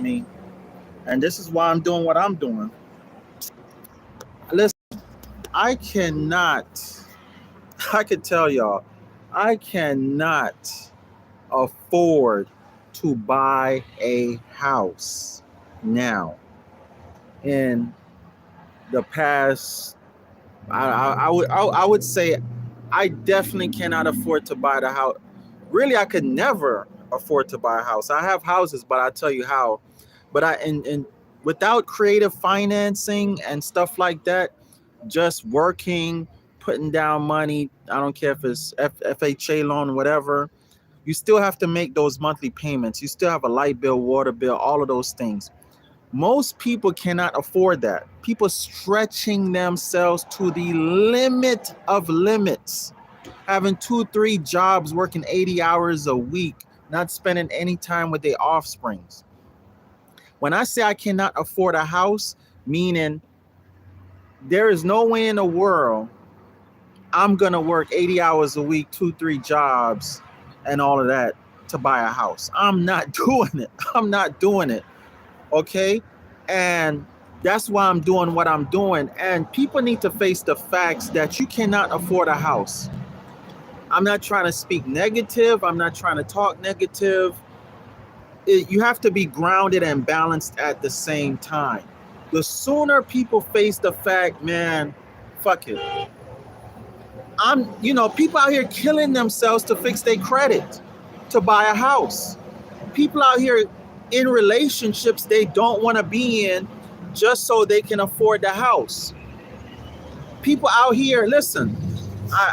me, and this is why I'm doing what I'm doing. Listen, I cannot, I could tell y'all, I cannot afford to buy a house now. In the past, I would say I definitely cannot afford to buy the house. Really, I could never afford to buy a house. I have houses, but I'll tell you how. But and without creative financing and stuff like that, just working, putting down money, I don't care if it's FHA loan, whatever, you still have to make those monthly payments. You still have a light bill, water bill, all of those things. Most people cannot afford that. People stretching themselves to the limit of limits, having two, three jobs, working 80 hours a week, not spending any time with their offsprings. When I say I cannot afford a house, meaning there is no way in the world I'm gonna work 80 hours a week, two, three jobs, and all of that to buy a house. I'm not doing it. I'm not doing it. Okay. And that's why I'm doing what I'm doing. And people need to face the facts that you cannot afford a house. I'm not trying to speak negative. I'm not trying to talk negative. You have to be grounded and balanced at the same time. The sooner people face the fact, man, fuck it. People out here killing themselves to fix their credit, to buy a house. People out here in relationships they don't want to be in just so they can afford the house. People out here, listen,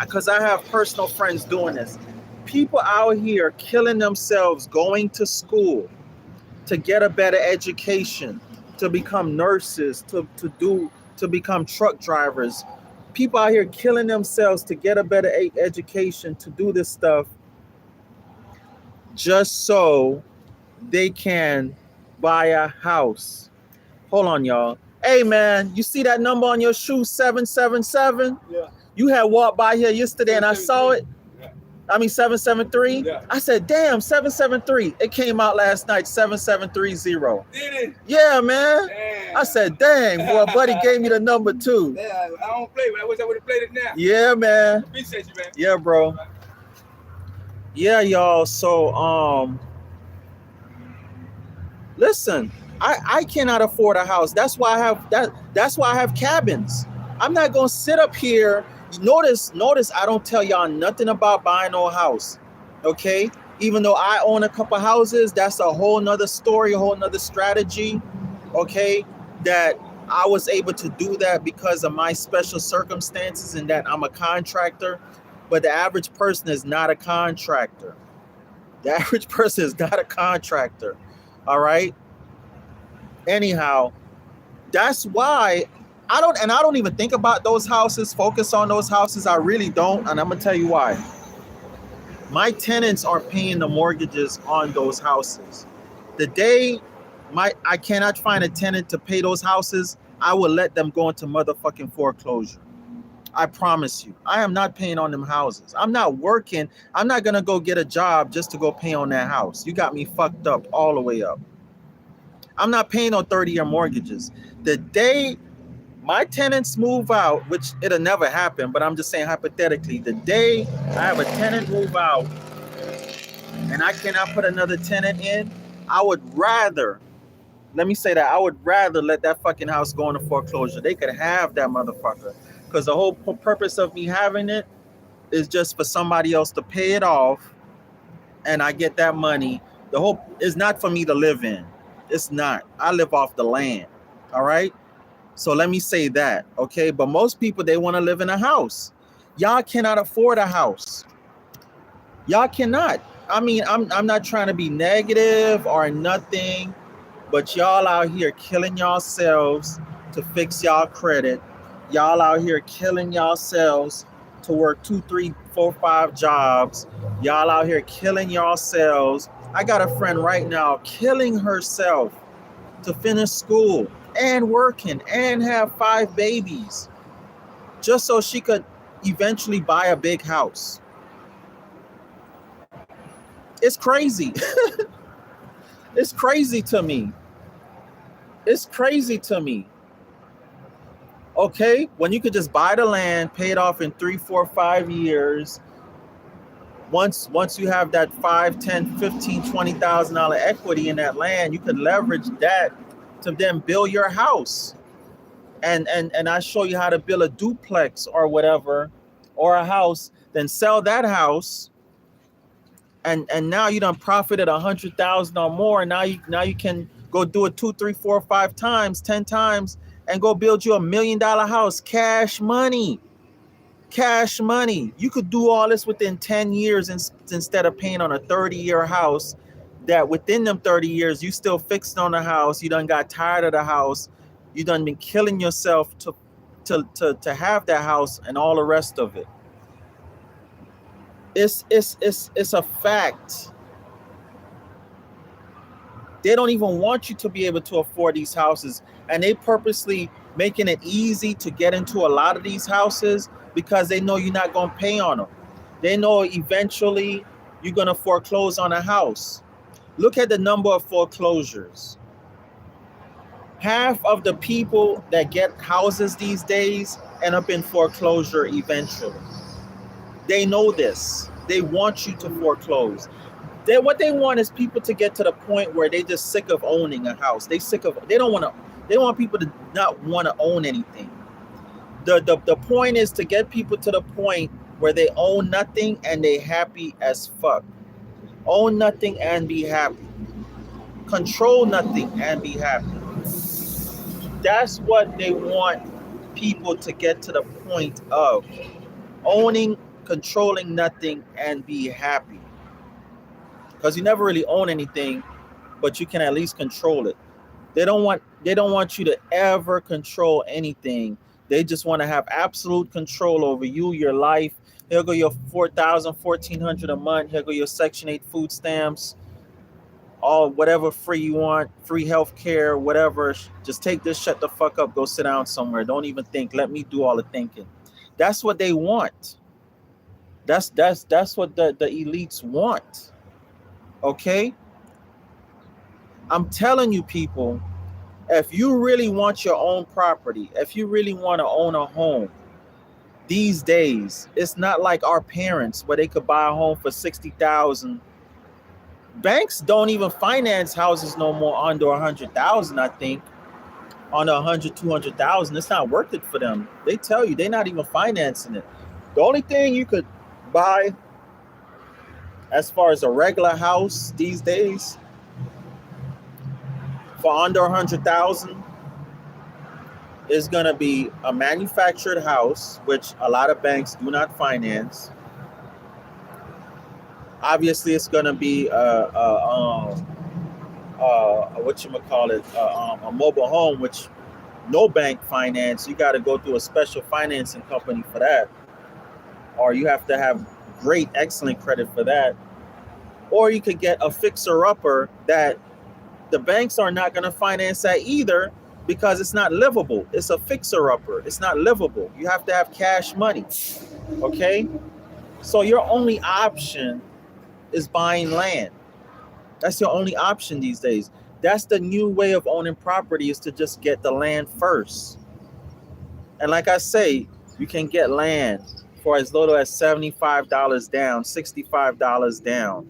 because I have personal friends doing this. People out here killing themselves going to school to get a better education, to become nurses, to become truck drivers. People out here killing themselves to get a better education, to do this stuff just so they can buy a house. Hold on, y'all. Hey, man, you see that number on your shoe, 777? Yeah. You had walked by here yesterday and I saw it. Yeah. I mean, 773? Yeah. I said, damn, 773. It came out last night, 7730. Did it? Yeah, man. Damn. I said, dang, boy, buddy gave me the number too. Yeah, I don't play, but I wish I would have played it now. Yeah, man. Appreciate you, man. Yeah, bro. Yeah, y'all. So, listen, I cannot afford a house. That's why I have that's why I have cabins. I'm not gonna sit up here. Notice, I don't tell y'all nothing about buying no house. Okay? Even though I own a couple houses, that's a whole nother story, a whole nother strategy. Okay, that I was able to do that because of my special circumstances and that I'm a contractor. But the average person is not a contractor. The average person is not a contractor. All right. Anyhow, that's why I don't even think about those houses, focus on those houses. I really don't. And I'm gonna tell you why. My tenants are paying the mortgages on those houses. The day I cannot find a tenant to pay those houses, I will let them go into motherfucking foreclosure. I promise you. I am not paying on them houses. I'm not working. I'm not gonna go get a job just to go pay on that house. You got me fucked up all the way up. I'm not paying on 30-year mortgages. The day my tenants move out, which it'll never happen, but I'm just saying hypothetically, the day I have a tenant move out and I cannot put another tenant in, I would rather let that fucking house go into foreclosure. They could have that motherfucker. Because the whole purpose of me having it is just for somebody else to pay it off and I get that money. The whole is not for me to live in. It's not. I live off the land. All right. So let me say that. Okay. But most people, they want to live in a house. Y'all cannot afford a house. Y'all cannot. I mean, I'm not trying to be negative or nothing, but y'all out here killing yourselves to fix y'all credit. Y'all out here killing yourselves to work 2, 3, 4, 5 jobs. Y'all out here killing yourselves. I got a friend right now killing herself to finish school and working and have 5 babies just so she could eventually buy a big house. It's crazy. It's crazy to me. It's crazy to me. Okay, when you could just buy the land, pay it off in 3, 4, 5 years. Once you have that 5, 10, 15, $20,000 equity in that land, you could leverage that to then build your house. And I show you how to build a duplex or whatever, or a house, then sell that house, and now you done profited 100,000 or more. And now you can go do it 2, 3, 4, 5 times, 10 times, and go build you $1 million house. Cash money. Cash money. You could do all this within 10 years instead of paying on a 30-year house that within them 30 years you still fixed on the house. You done got tired of the house. You done been killing yourself to have that house and all the rest of it. It's a fact. They don't even want you to be able to afford these houses, and they purposely making it easy to get into a lot of these houses because they know you're not going to pay on them. They know eventually you're going to foreclose on a house. Look at the number of foreclosures. Half of the people that get houses these days end up in foreclosure eventually. They know this. They want you to foreclose. What they want is people to get to the point where they just sick of owning a house. They want people to not want to own anything. The point is to get people to the point where they own nothing and they happy as fuck. Own nothing and be happy. Control nothing and be happy. That's what they want people to get to the point of. Owning, controlling nothing, and be happy. Because you never really own anything, but you can at least control it. They don't want you to ever control anything. They just want to have absolute control over you, your life. Here go your $4,000, $1,400 a month. Here go your Section 8 food stamps. All whatever free you want, free health care, whatever. Just take this, shut the fuck up, go sit down somewhere. Don't even think. Let me do all the thinking. That's what they want. That's what the elites want. Okay? I'm telling you, people, if you really want your own property, if you really want to own a home, these days, it's not like our parents where they could buy a home for $60,000. Banks don't even finance houses no more under $100,000, I think. Under $100,000, $200,000, it's not worth it for them. They tell you they're not even financing it. The only thing you could buy as far as a regular house these days for under $100,000 is going to be a manufactured house, which a lot of banks do not finance. Obviously, it's going to be a mobile home, which no bank finance. You got to go through a special financing company for that, or you have to have great, excellent credit for that. Or you could get a fixer-upper that the banks are not going to finance that either because it's not livable. It's a fixer-upper. It's not livable. You have to have cash money. Okay? So your only option is buying land. That's your only option these days. That's the new way of owning property, is to just get the land first. And like I say, you can get land for as little as $75 down, $65 down.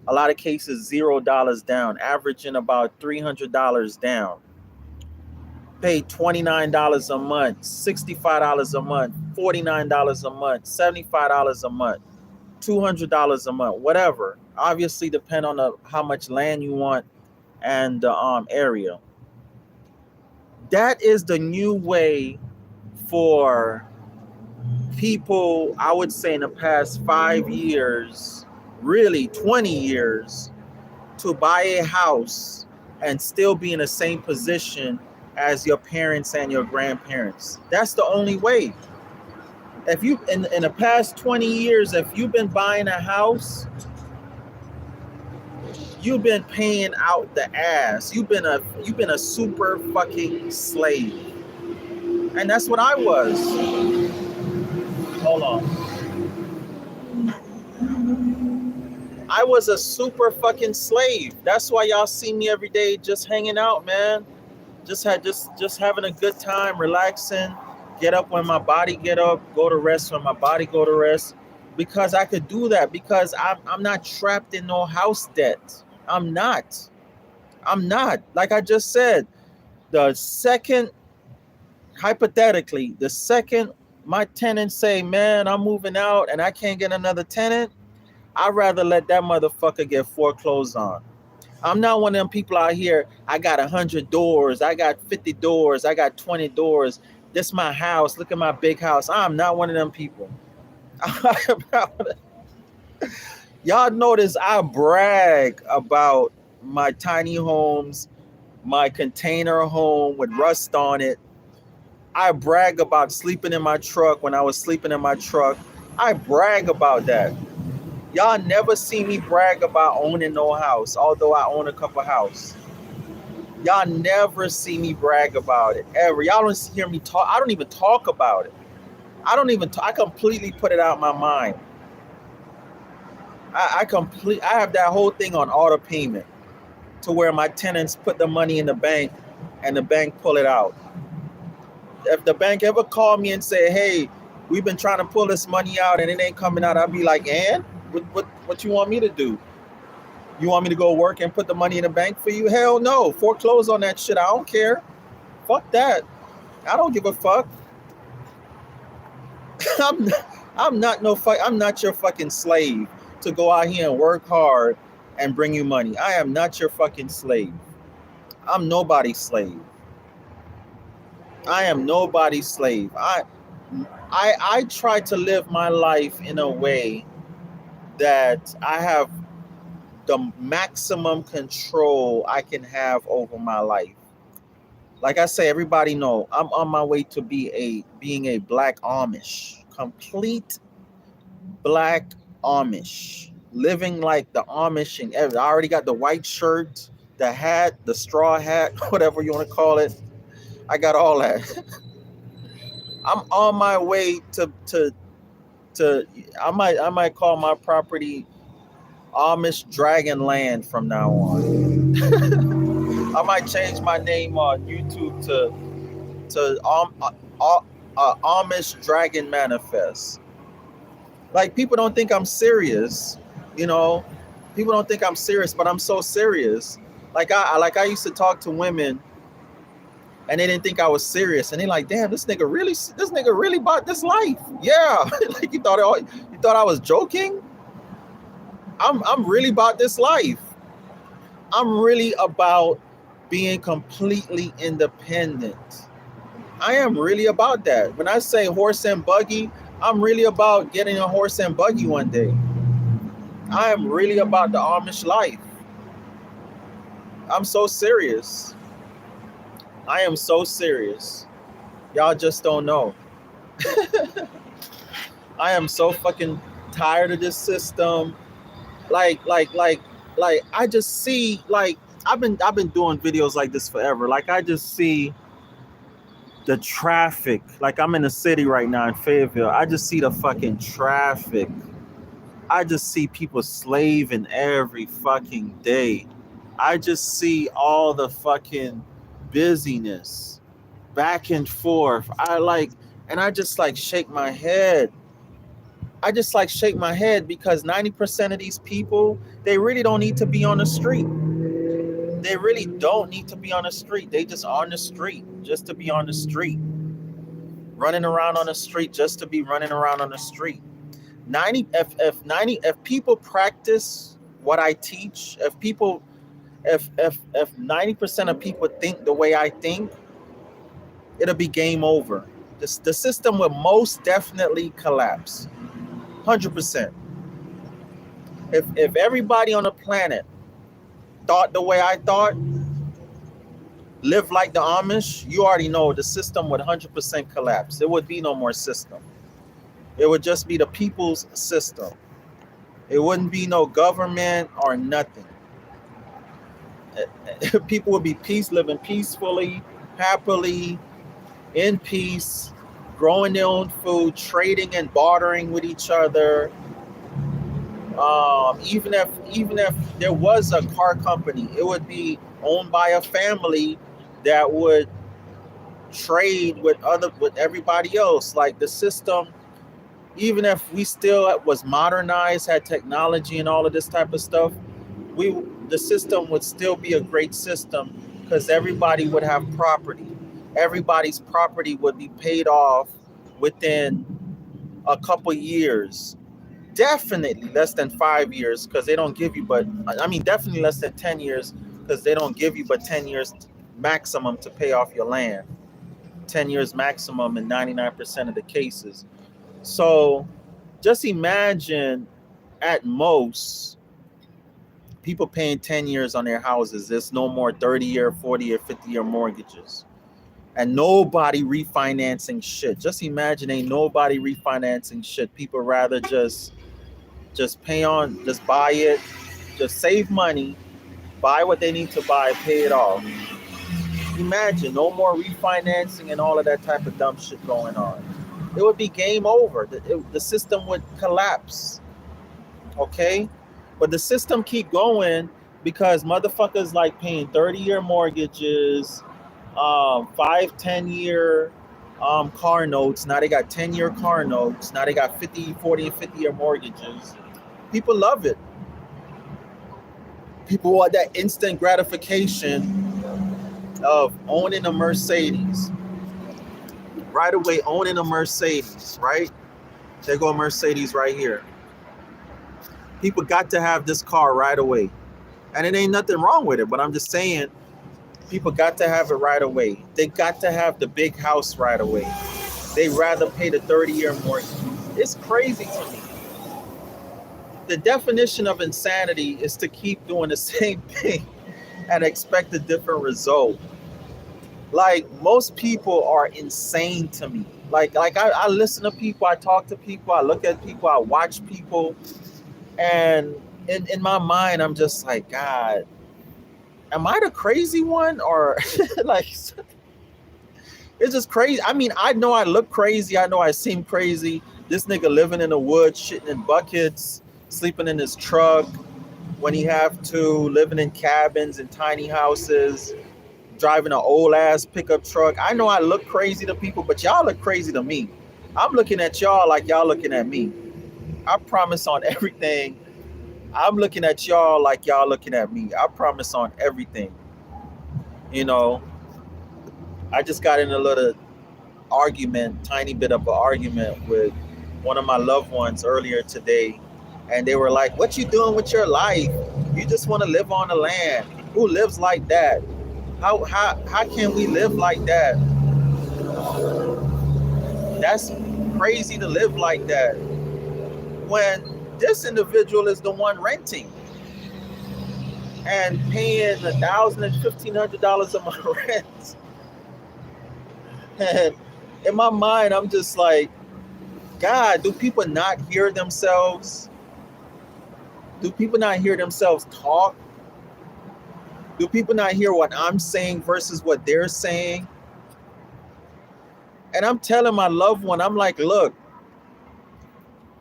A lot of cases, $0 down, averaging about $300 down. Pay $29 a month, $65 a month, $49 a month, $75 a month, $200 a month, whatever. Obviously, depend on how much land you want and the area. That is the new way for people, I would say, in the past 5 years, really 20 years, to buy a house and still be in the same position as your parents and your grandparents. That's the only way. If you in the past 20 years, if you've been buying a house, you've been paying out the ass. You've been a super fucking slave. And that's what I was. Hold on. I was a super fucking slave. That's why y'all see me every day just hanging out, man. Just having a good time, relaxing. Get up when my body get up, go to rest when my body go to rest. Because I could do that because I'm not trapped in no house debt. I'm not. I'm not. Like I just said, the second hypothetically, the second my tenants say, "Man, I'm moving out and I can't get another tenant," I'd rather let that motherfucker get foreclosed on. I'm not one of them people out here. I got 100 doors. I got 50 doors. I got 20 doors. This my house. Look at my big house. I'm not one of them people. Y'all notice I brag about my tiny homes, my container home with rust on it. I brag about sleeping in my truck when I was sleeping in my truck. I brag about that. Y'all never see me brag about owning no house, although I own a couple houses. Y'all never see me brag about it, ever. Y'all don't hear me talk. I don't even talk about it. I completely put it out of my mind. I have that whole thing on auto payment to where my tenants put the money in the bank and the bank pull it out. If the bank ever called me and say, "Hey, we've been trying to pull this money out and it ain't coming out," I'd be like, "And what you want me to do? You want me to go work and put the money in the bank for you? Hell no. Foreclose on that shit. I don't care. Fuck that. I don't give a fuck." I'm not your fucking slave to go out here and work hard and bring you money. I am not your fucking slave. I'm nobody's slave. I am nobody's slave. I try to live my life in a way that I have the maximum control I can have over my life. Like I say, everybody know I'm on my way to being a black Amish, complete black Amish, living like the Amish and everything. I already got the white shirt, the hat, the straw hat, whatever you want to call it. I got all that. I'm on my way to I might call my property Amish Dragon Land from now on. I might change my name on YouTube to Amish Dragon Manifest. Like, people don't think I'm serious, you know. People don't think I'm serious, but I'm so serious. Like I used to talk to women, and they didn't think I was serious, and they like, "Damn, this nigga really bought this life." Yeah, like you thought I was joking. I'm really about this life. I'm really about being completely independent. I am really about that. When I say horse and buggy, I'm really about getting a horse and buggy one day. I am really about the Amish life. I'm so serious. I am so serious. Y'all just don't know. I am so fucking tired of this system. Like I just see, like, I've been doing videos like this forever. Like, I just see the traffic. Like, I'm in the city right now in Fayetteville. I just see the fucking traffic. I just see people slaving every fucking day. I just see all the fucking busyness back and forth. And I just like shake my head. I just like shake my head because 90% of these people, they really don't need to be on the street. They really don't need to be on the street. They just on the street just to be on the street. Running around on the street just to be running around on the street. If people practice what I teach, if 90% of people think the way I think, it'll be game over. The system will most definitely collapse. 100%. If everybody on the planet thought the way I thought, live like the Amish, you already know the system would 100% collapse. There would be no more system. It would just be the people's system. It wouldn't be no government or nothing. People would be living peacefully, happily, in peace, growing their own food, trading and bartering with each other. Even if there was a car company, it would be owned by a family that would trade with everybody else. Like the system, even if we still was modernized, had technology and all of this type of stuff, the system would still be a great system because everybody would have property. Everybody's property would be paid off within a couple years. Definitely less than 5 years because they don't give you, but I mean, definitely less than 10 years because they don't give you but 10 years maximum to pay off your land. 10 years maximum in 99% of the cases. So just imagine at most people paying 10 years on their houses. There's no more 30-year, 40-year, 50-year mortgages. And nobody refinancing shit. Just imagine ain't nobody refinancing shit. People rather just pay on, just buy it, just save money, buy what they need to buy, pay it off. Imagine no more refinancing and all of that type of dumb shit going on. It would be game over. The system would collapse. Okay? But the system keep going because motherfuckers like paying 30-year mortgages, 5-10-year car notes. Now they got 10-year car notes. Now they got 50, 40, and 50-year mortgages. People love it. People want that instant gratification of owning a Mercedes. Right away, owning a Mercedes, right? There go a Mercedes right here. People got to have this car right away. And it ain't nothing wrong with it, but I'm just saying, people got to have it right away. They got to have the big house right away. They rather pay the 30-year mortgage. It's crazy to me. The definition of insanity is to keep doing the same thing and expect a different result. Like, most people are insane to me. Like I listen to people, I talk to people, I look at people, I watch people, and in my mind, I'm just like, God, am I the crazy one? Or like, it's just crazy. I mean, I know I look crazy. I know I seem crazy. This nigga living in the woods, shitting in buckets, sleeping in his truck when he have to, living in cabins and tiny houses, driving an old ass pickup truck. I know I look crazy to people, but y'all look crazy to me. I'm looking at y'all like y'all looking at me. I promise on everything. I'm looking at y'all like y'all looking at me. I promise on everything. You know, I just got in a little argument, tiny bit of an argument with one of my loved ones earlier today. And they were like, what you doing with your life? You just want to live on the land. Who lives like that? How can we live like that? That's crazy to live like that. When this individual is the one renting and paying $1,000 and $1,500 a month rent. And in my mind, I'm just like, God, do people not hear themselves? Do people not hear themselves talk? Do people not hear what I'm saying versus what they're saying? And I'm telling my loved one, I'm like, look,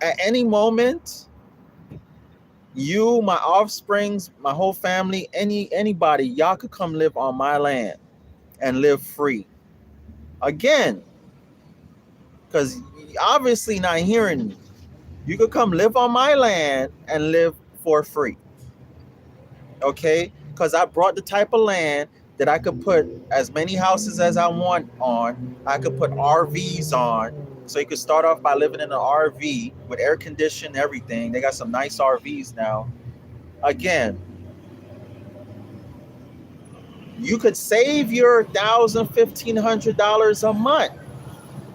at any moment, you, my offsprings, my whole family, anybody, y'all could come live on my land and live free. Again, because obviously not hearing me. You could come live on my land and live for free. Okay? Because I brought the type of land that I could put as many houses as I want on. I could put RVs on. So you could start off by living in an RV with air conditioning, everything. They got some nice RVs now. Again, you could save your $1,000, $1,500 a month.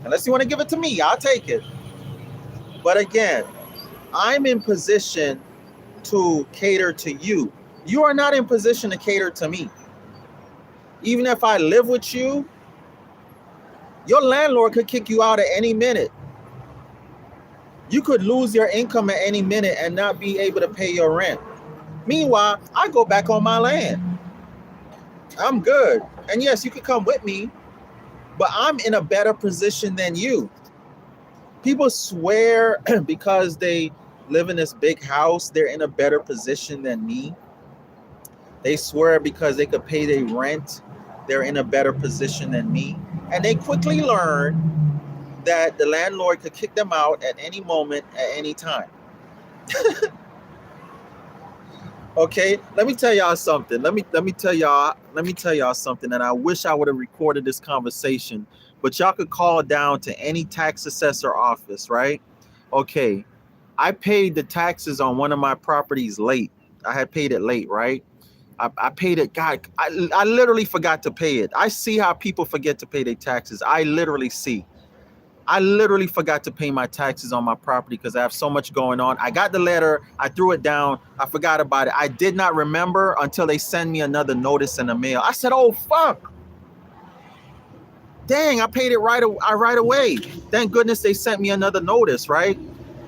Unless you want to give it to me, I'll take it. But again, I'm in position to cater to you. You are not in position to cater to me. Even if I live with you, your landlord could kick you out at any minute. You could lose your income at any minute and not be able to pay your rent. Meanwhile, I go back on my land. I'm good. And yes, you could come with me, but I'm in a better position than you. People swear because they live in this big house, they're in a better position than me. They swear because they could pay their rent they're in a better position than me. And they quickly learn that the landlord could kick them out at any moment, at any time. Okay, let me tell y'all something. Let me tell y'all something. And I wish I would have recorded this conversation, but y'all could call down to any tax assessor office, right? Okay, I paid the taxes on one of my properties late. I had paid it late, right? I paid it. God, I literally forgot to pay it. I see how people forget to pay their taxes. I literally forgot to pay my taxes on my property because I have so much going on. I got the letter. I threw it down. I forgot about it. I did not remember until they send me another notice in the mail. I said, oh, fuck. Dang, I paid it right away. Thank goodness they sent me another notice, right?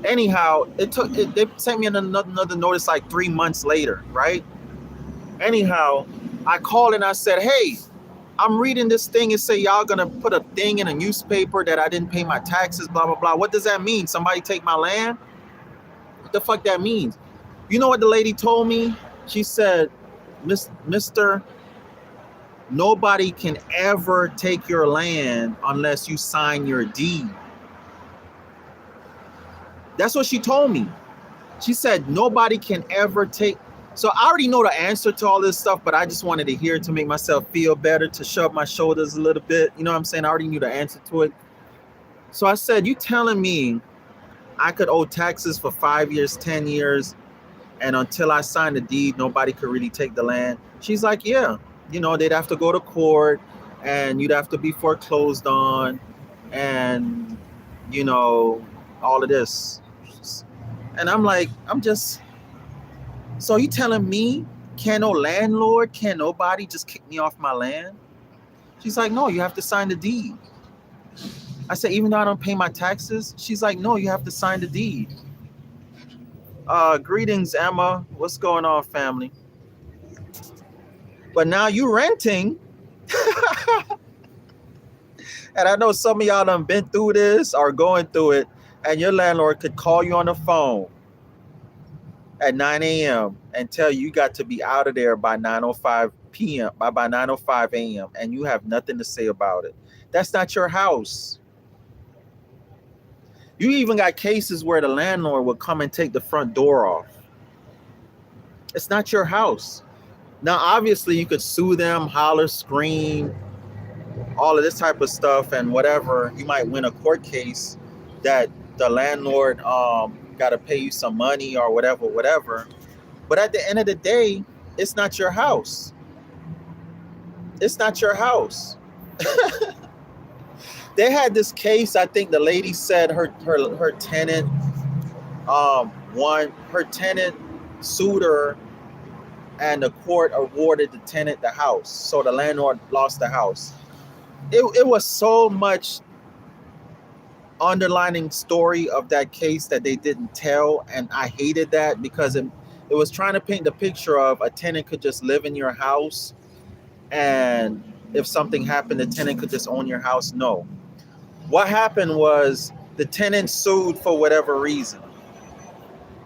Anyhow, they sent me another notice like 3 months later, right? Anyhow, I called and I said, hey, I'm reading this thing and say y'all gonna put a thing in a newspaper that I didn't pay my taxes, blah, blah, blah. What does that mean? Somebody take my land? What the fuck that means? You know what the lady told me? She said, Mister, nobody can ever take your land unless you sign your deed. That's what she told me. She said, nobody can ever take. So I already know the answer to all this stuff, but I just wanted to hear it to make myself feel better, to shove my shoulders a little bit. You know what I'm saying? I already knew the answer to it. So I said, you telling me I could owe taxes for 5 years, 10 years, and until I sign the deed, nobody could really take the land? She's like, yeah. You know, they'd have to go to court, and you'd have to be foreclosed on, and, you know, all of this. And I'm like, so you telling me can't no landlord, can't nobody just kick me off my land? She's like, no, you have to sign the deed. I said, even though I don't pay my taxes? She's like, no, you have to sign the deed. Greetings, Emma. What's going on, family? But now you renting. And I know some of y'all done been through this or going through it, and your landlord could call you on the phone at 9 a.m. and tell you got to be out of there by 9:05 p.m. by 9:05 a.m. and you have nothing to say about it. That's not your house. You even got cases where the landlord will come and take the front door off. It's not your house. Now, obviously, you could sue them, holler, scream, all of this type of stuff and whatever. You might win a court case that the landlord got to pay you some money or whatever. But at the end of the day, it's not your house. It's not your house. They had this case. I think the lady said her tenant her tenant sued her, and the court awarded the tenant the house. So the landlord lost the house. It was so much underlining story of that case that they didn't tell, and I hated that because it was trying to paint the picture of a tenant could just live in your house, and if something happened, the tenant could just own your house. No. What happened was the tenant sued for whatever reason.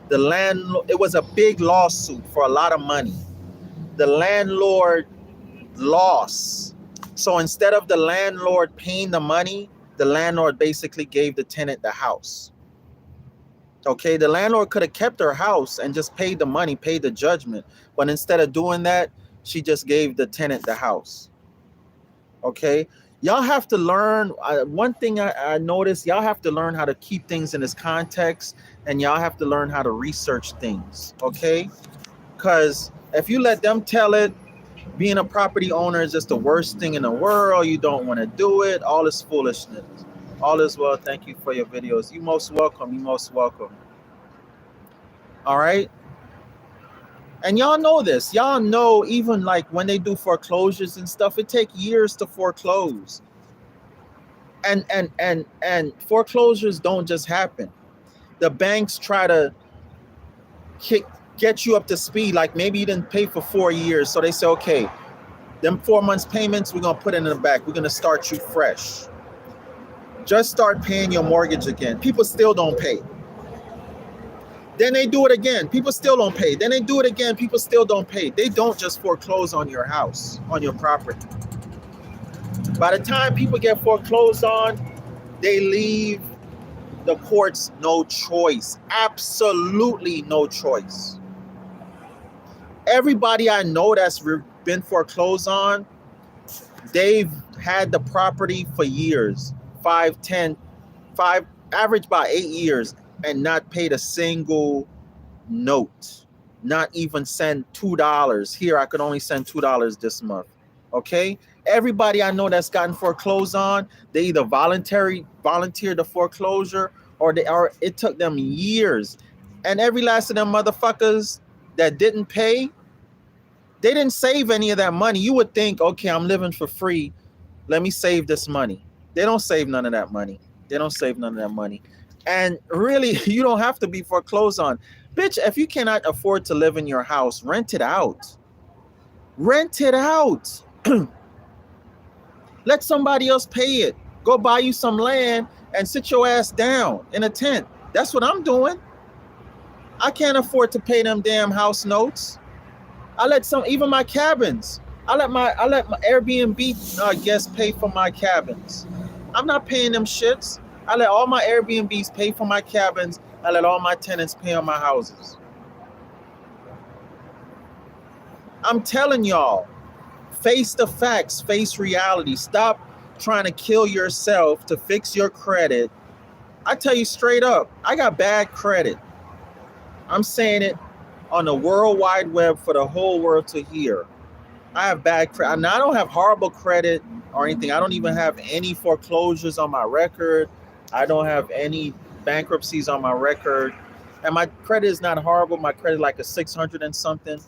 It was a big lawsuit for a lot of money. The landlord lost. So instead of the landlord paying the money, the landlord basically gave the tenant the house. Okay, the landlord could have kept her house and just paid the money, paid the judgment. But instead of doing that, she just gave the tenant the house. Okay, y'all have to learn. One thing I noticed, y'all have to learn how to keep things in its context, and y'all have to learn how to research things. Okay, because if you let them tell it, being a property owner is just the worst thing in the world. You don't want to do it. All this foolishness. All is well. Thank you for your videos. You most welcome. You most welcome. All right. And y'all know this. Y'all know even like when they do foreclosures and stuff, it takes years to foreclose. And foreclosures don't just happen. The banks try to get you up to speed. Like maybe you didn't pay for 4 years. So they say, okay, them 4 months payments, we're going to put it in the back. We're going to start you fresh. Just start paying your mortgage again. People still don't pay. Then they do it again. People still don't pay. Then they do it again. People still don't pay. They don't just foreclose on your house, on your property. By the time people get foreclosed on, they leave the courts no choice. Absolutely no choice. Everybody I know that's been foreclosed on, they've had the property for years, 5, 10, 5, average by 8 years, and not paid a single note. Not even send $2. Here, I could only send $2 this month. Okay? Everybody I know that's gotten foreclosed on, they either volunteered the foreclosure, or it took them years. And every last of them motherfuckers that didn't pay, they didn't save any of that money. You would think, okay, I'm living for free. Let me save this money. They don't save none of that money. They don't save none of that money. And really, you don't have to be foreclosed on. Bitch, if you cannot afford to live in your house, rent it out. Rent it out. Let somebody else pay it. Go buy you some land and sit your ass down in a tent. That's what I'm doing. I can't afford to pay them damn house notes. Even my cabins. I let my Airbnb guests pay for my cabins. I'm not paying them shits. I let all my Airbnbs pay for my cabins. I let all my tenants pay on my houses. I'm telling y'all, face the facts, face reality. Stop trying to kill yourself to fix your credit. I tell you straight up, I got bad credit. I'm saying it on the World Wide Web for the whole world to hear. I have bad credit. Now, I don't have horrible credit or anything. I don't even have any foreclosures on my record. I don't have any bankruptcies on my record. And my credit is not horrible. My credit is like a 600 and something.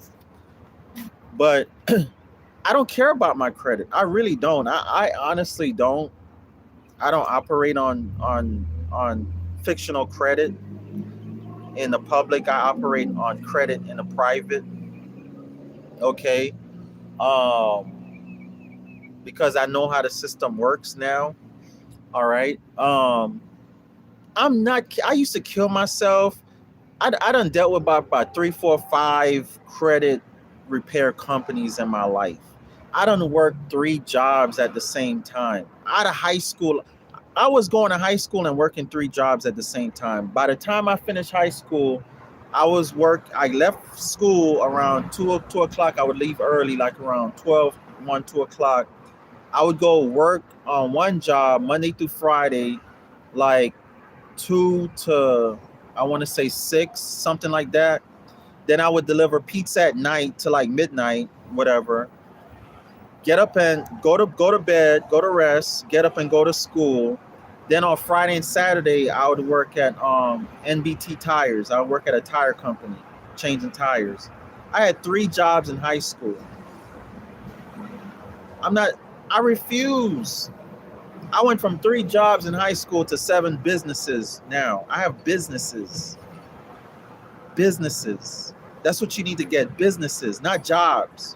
But I don't care about my credit. I really don't. I honestly don't. I don't operate on fictional credit in the public. I operate on credit in the private. Okay. Because I know how the system works now. All right. I used to kill myself. I done dealt with about 3, 4, 5 credit repair companies in my life. I done worked 3 jobs at the same time. Out of high school, I was going to high school and working 3 jobs at the same time. By the time I finished high school, I left school around 2 o'clock. I would leave early, like around 12, 1, 2 o'clock. I would go work on one job Monday through Friday, like 2 to, I want to say 6, something like that. Then I would deliver pizza at night to like midnight, whatever. Get up and go to bed, go to rest, get up and go to school. Then on Friday and Saturday, I would work at NBT Tires. I would work at a tire company, changing tires. I had 3 jobs in high school. I refuse. I went from 3 jobs in high school to 7 businesses now. I have businesses. Businesses. That's what you need to get, businesses, not jobs.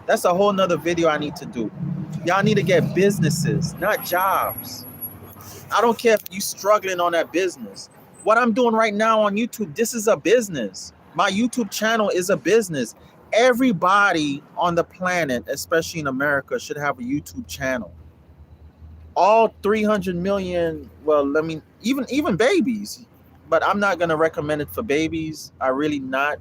That's a whole nother video I need to do. Y'all need to get businesses, not jobs. I don't care if you're struggling on that business. What I'm doing right now on YouTube, this is a business. My YouTube channel is a business. Everybody on the planet, especially in America, should have a YouTube channel. All 300 million, well, I mean, even babies. But I'm not going to recommend it for babies. I really not.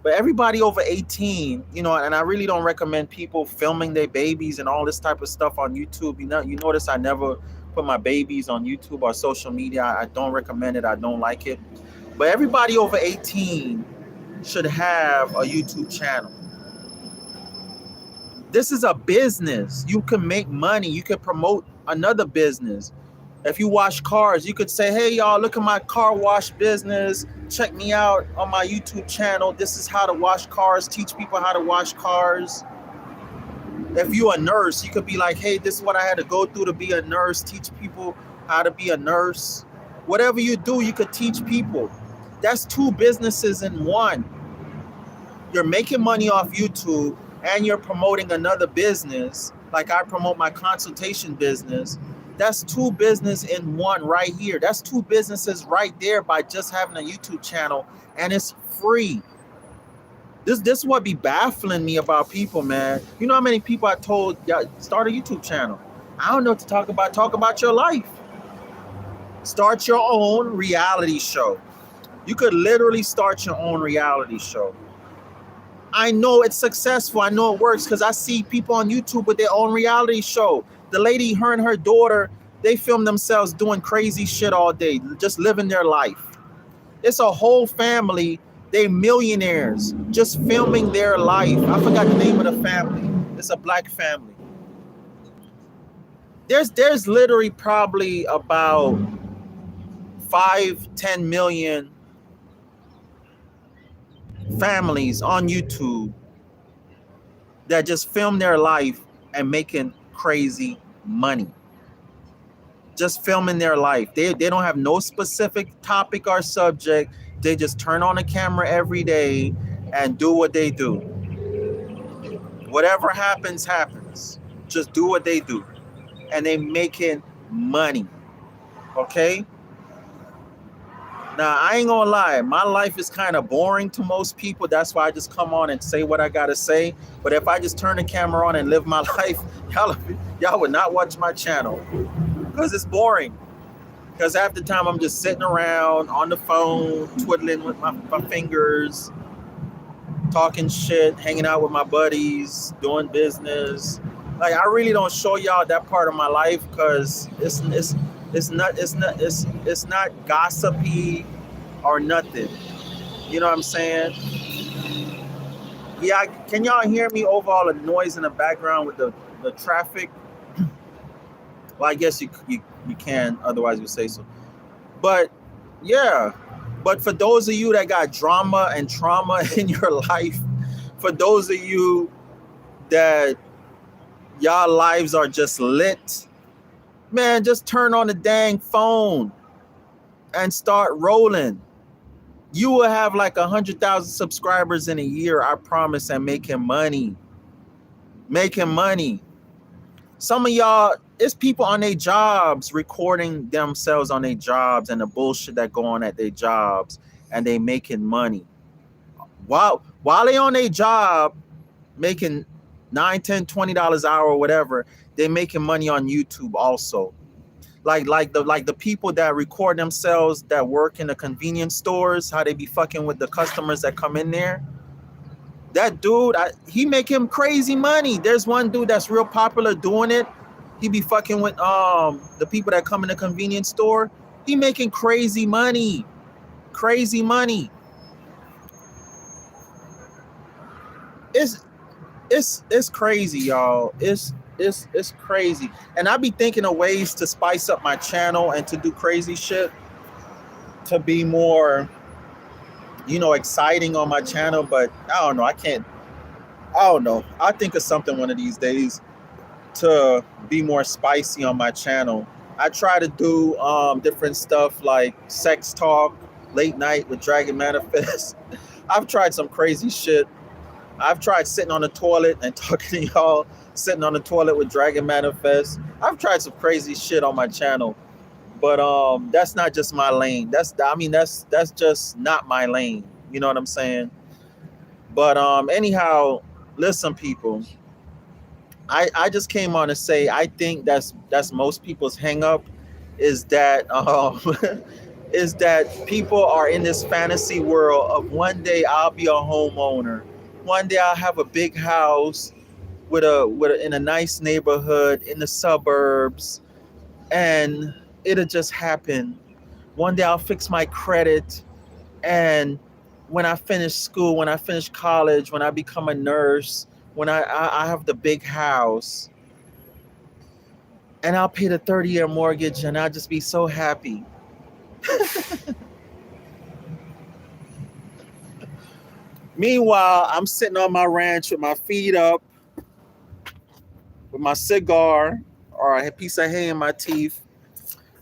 But everybody over 18, and I really don't recommend people filming their babies and all this type of stuff on YouTube. You notice I never put my babies on YouTube or social media. I don't recommend it. I don't like it. But everybody over 18 should have a YouTube channel. This is a business. You can make money. You can promote another business. If you wash cars, you could say, hey, y'all, look at my car wash business. Check me out on my YouTube channel. This is how to wash cars. Teach people how to wash cars. If you're a nurse, you could be like, hey, this is what I had to go through to be a nurse. Teach people how to be a nurse. Whatever you do, you could teach people. That's 2 businesses in one. You're making money off YouTube and you're promoting another business. Like I promote my consultation business. That's 2 business in one right here. That's 2 businesses right there by just having a YouTube channel, and it's free. This is what be baffling me about people, man. You know how many people I told, y'all start a YouTube channel? I don't know what to talk about. Talk about your life. Start your own reality show. You could literally start your own reality show. I know it's successful. I know it works because I see people on YouTube with their own reality show. The lady, her and her daughter, they film themselves doing crazy shit all day, just living their life. It's a whole family. They millionaires just filming their life. I forgot the name of the family. It's a black family. There's literally probably about 5-10 million families on YouTube that just film their life and making crazy money. Just filming their life. They don't have no specific topic or subject. They just turn on a camera every day and do what they do. Whatever happens, happens. Just do what they do. And they making money. Okay? Now, I ain't gonna lie. My life is kind of boring to most people. That's why I just come on and say what I gotta say. But if I just turn the camera on and live my life, y'all would not watch my channel. Because it's boring. Because half the time I'm just sitting around on the phone, twiddling with my fingers, talking shit, hanging out with my buddies, doing business. Like, I really don't show y'all that part of my life because it's not gossipy or nothing. You know what I'm saying? Yeah, can y'all hear me over all the noise in the background with the traffic? Well, I guess you can, otherwise you say so. But yeah, but for those of you that got drama and trauma in your life, for those of you that y'all lives are just lit, man, just turn on the dang phone and start rolling. You will have like 100,000 subscribers in a year, I promise, and making money. Making money. Some of y'all, it's people on their jobs recording themselves on their jobs and the bullshit that go on at their jobs, and they making money. While they on their job making $9, $10, $20 an hour or whatever, they're making money on YouTube also. Like the people that record themselves that work in the convenience stores, how they be fucking with the customers that come in there. That dude, he make him crazy money. There's one dude that's real popular doing it. He be fucking with the people that come in the convenience store. He making crazy money. Crazy money. It's crazy, y'all. It's crazy. And I be thinking of ways to spice up my channel and to do crazy shit to be more, exciting on my channel, but I don't know. I don't know. I'll think of something one of these days to be more spicy on my channel. I try to do different stuff like sex talk, late night with Dragon Manifest. I've tried some crazy shit. I've tried sitting on the toilet and talking to y'all, sitting on the toilet with Dragon Manifest. I've tried some crazy shit on my channel. But that's not just my lane. That's just not my lane. You know what I'm saying? But anyhow, listen, people. I just came on to say I think that's most people's hang up is that is that people are in this fantasy world of one day I'll be a homeowner. One day I'll have a big house in a nice neighborhood in the suburbs, and it'll just happen. One day I'll fix my credit, and when I finish school, when I finish college, when I become a nurse, when I have the big house, and I'll pay the 30-year mortgage, and I'll just be so happy. Meanwhile, I'm sitting on my ranch with my feet up, with my cigar or a piece of hay in my teeth,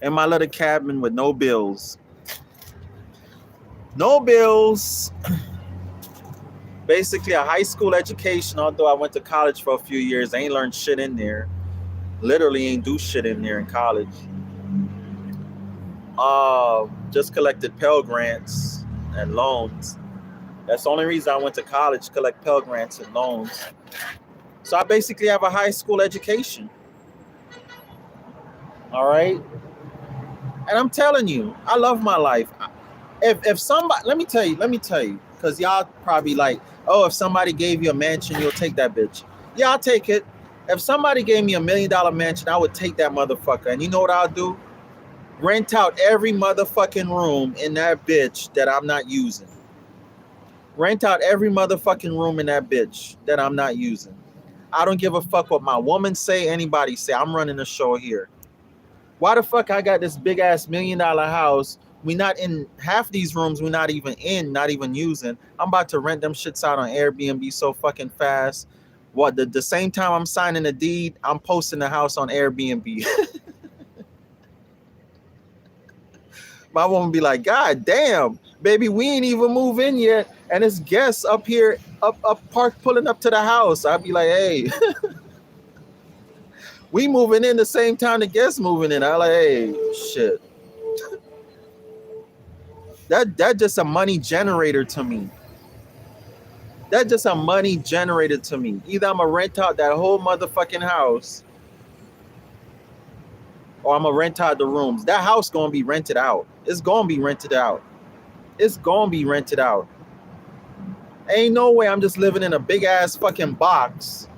in my little cabin with no bills. No bills. Basically a high school education, although I went to college for a few years. I ain't learned shit in there. Literally ain't do shit in there in college. Just collected Pell Grants and loans. That's the only reason I went to college, collect Pell Grants and loans. So I basically have a high school education. All right. And I'm telling you, I love my life. If somebody, let me tell you, because y'all probably like, oh, if somebody gave you a mansion, you'll take that bitch. Yeah, I'll take it. If somebody gave me $1 million mansion, I would take that motherfucker. And you know what I'll do? Rent out every motherfucking room in that bitch that I'm not using. Rent out every motherfucking room in that bitch that I'm not using. I don't give a fuck what my woman say, anybody say. I'm running the show here. Why the fuck I got this big ass $1 million house? We not in half these rooms. We're not even in, not even using. I'm about to rent them shits out on Airbnb so fucking fast. What the same time I'm signing the deed, I'm posting the house on Airbnb. My woman be like, God damn, baby, we ain't even move in yet, and it's guests up here, up park pulling up to the house. I'd be like, hey, we moving in the same time the guests moving in. I like, hey, shit. That just a money generator to me. That just a money generator to me. Either I'm gonna rent out that whole motherfucking house, or I'm gonna rent out the rooms. That house gonna be rented out. It's gonna be rented out. It's gonna be rented out. Ain't no way I'm just living in a big ass fucking box,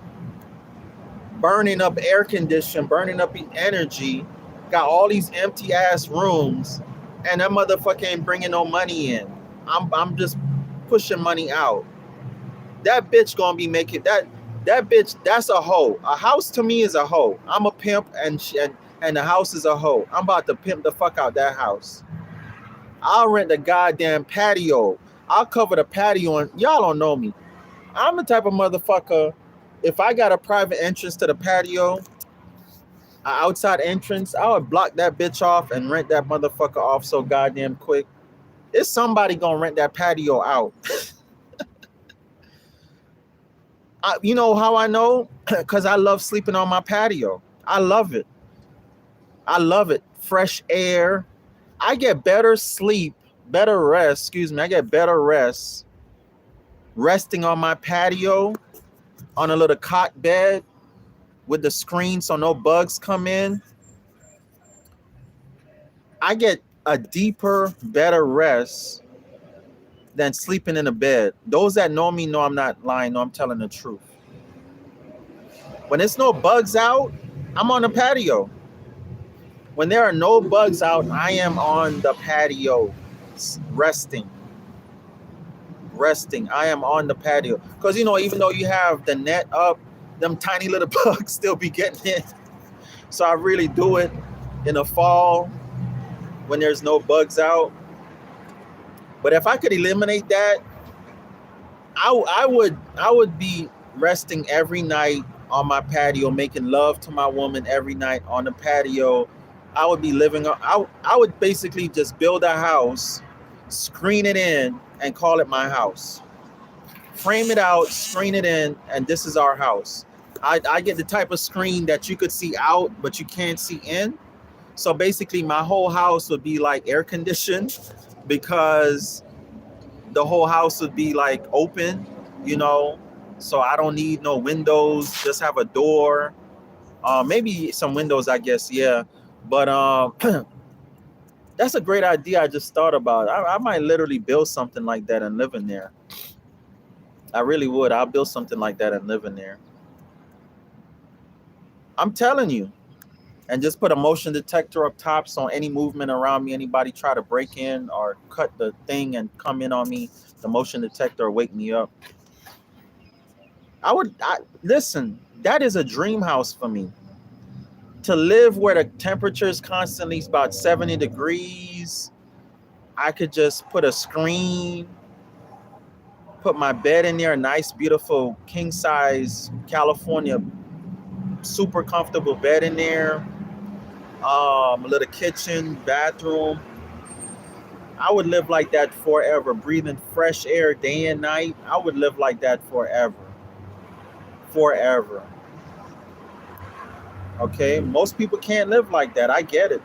burning up air condition, burning up energy, got all these empty ass rooms, and that motherfucker ain't bringing no money in. I'm just pushing money out. That bitch gonna be making that bitch. That's a hoe. A house to me is a hoe. I'm a pimp, and the house is a hoe. I'm about to pimp the fuck out that house. I'll rent the goddamn patio. I'll cover the patio, and y'all don't know me. I'm the type of motherfucker. If I got a private entrance to the patio, an outside entrance, I would block that bitch off and rent that motherfucker off so goddamn quick. It's somebody gonna rent that patio out. You know how I know? Because I love sleeping on my patio. I love it. I love it. Fresh air. I get better sleep, better rest. Excuse me. I get better rest resting on my patio on a little cot bed with the screen so no bugs come in. I get a deeper, better rest than sleeping in a bed. Those that know me know I'm not lying. No, I'm telling the truth. When there's no bugs out, I'm on the patio. When there are no bugs out, I am on the patio resting. I am on the patio. Because, you know, even though you have the net up, them tiny little bugs still be getting in. So I really do it in the fall when there's no bugs out. But if I could eliminate that, I would be resting every night on my patio, making love to my woman every night on the patio. I would be living. I would basically just build a house, screen it in, and call it my house. Frame it out, screen it in, and this is our house. I get the type of screen that you could see out, but you can't see in. So basically, my whole house would be like air conditioned because the whole house would be like open, you know. So I don't need no windows. Just have a door. Maybe some windows, I guess. Yeah. But that's a great idea I just thought about. I might literally build something like that and live in there. I really would. I'll build something like that and live in there. I'm telling you. And just put a motion detector up top so any movement around me, anybody try to break in or cut the thing and come in on me, the motion detector will wake me up. Listen, that is a dream house for me. To live where the temperature is constantly about 70 degrees. I could just put a screen, put my bed in there, a nice, beautiful, king size California, super comfortable bed in there. A little kitchen, bathroom. I would live like that forever, breathing fresh air day and night. I would live like that forever. Forever. Okay, most people can't live like that. I get it.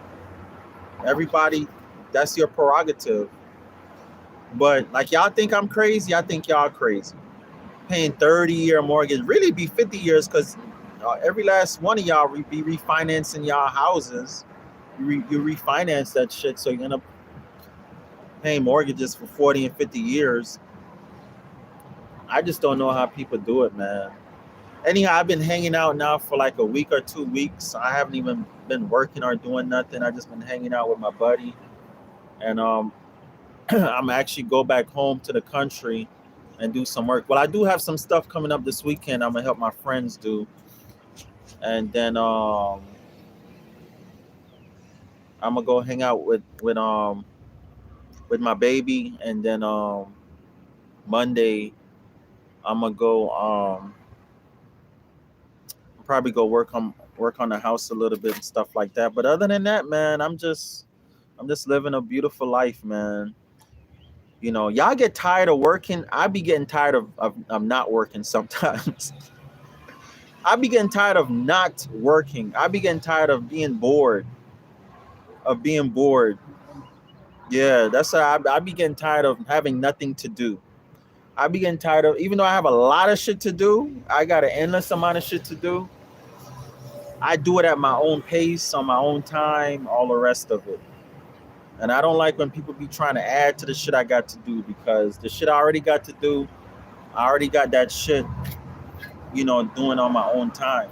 Everybody, that's your prerogative. But like y'all think I'm crazy, I think y'all crazy. Paying 30-year mortgage, really be 50 years because every last one of y'all be refinancing y'all houses. you refinance that shit, so you end up paying mortgages for 40 and 50 years. I just don't know how people do it, man. Anyhow, I've been hanging out now for like a week or 2 weeks. I haven't even been working or doing nothing. I just been hanging out with my buddy, and I'm actually go back home to the country and do some work. Well, I do have some stuff coming up this weekend. I'm gonna help my friends do, and then I'm gonna go hang out with my baby, and then Monday I'm gonna go probably go work on the house a little bit and stuff like that. But other than that, man, I'm just living a beautiful life, man. You know, y'all get tired of working. I be getting tired of not working sometimes. I be getting tired of not working. I be getting tired of being bored. Yeah, that's how I be getting tired of having nothing to do. I be getting tired of, even though I have a lot of shit to do, I got an endless amount of shit to do. I do it at my own pace, on my own time, all the rest of it. And I don't like when people be trying to add to the shit I got to do, because the shit I already got to do, I already got that shit, doing on my own time.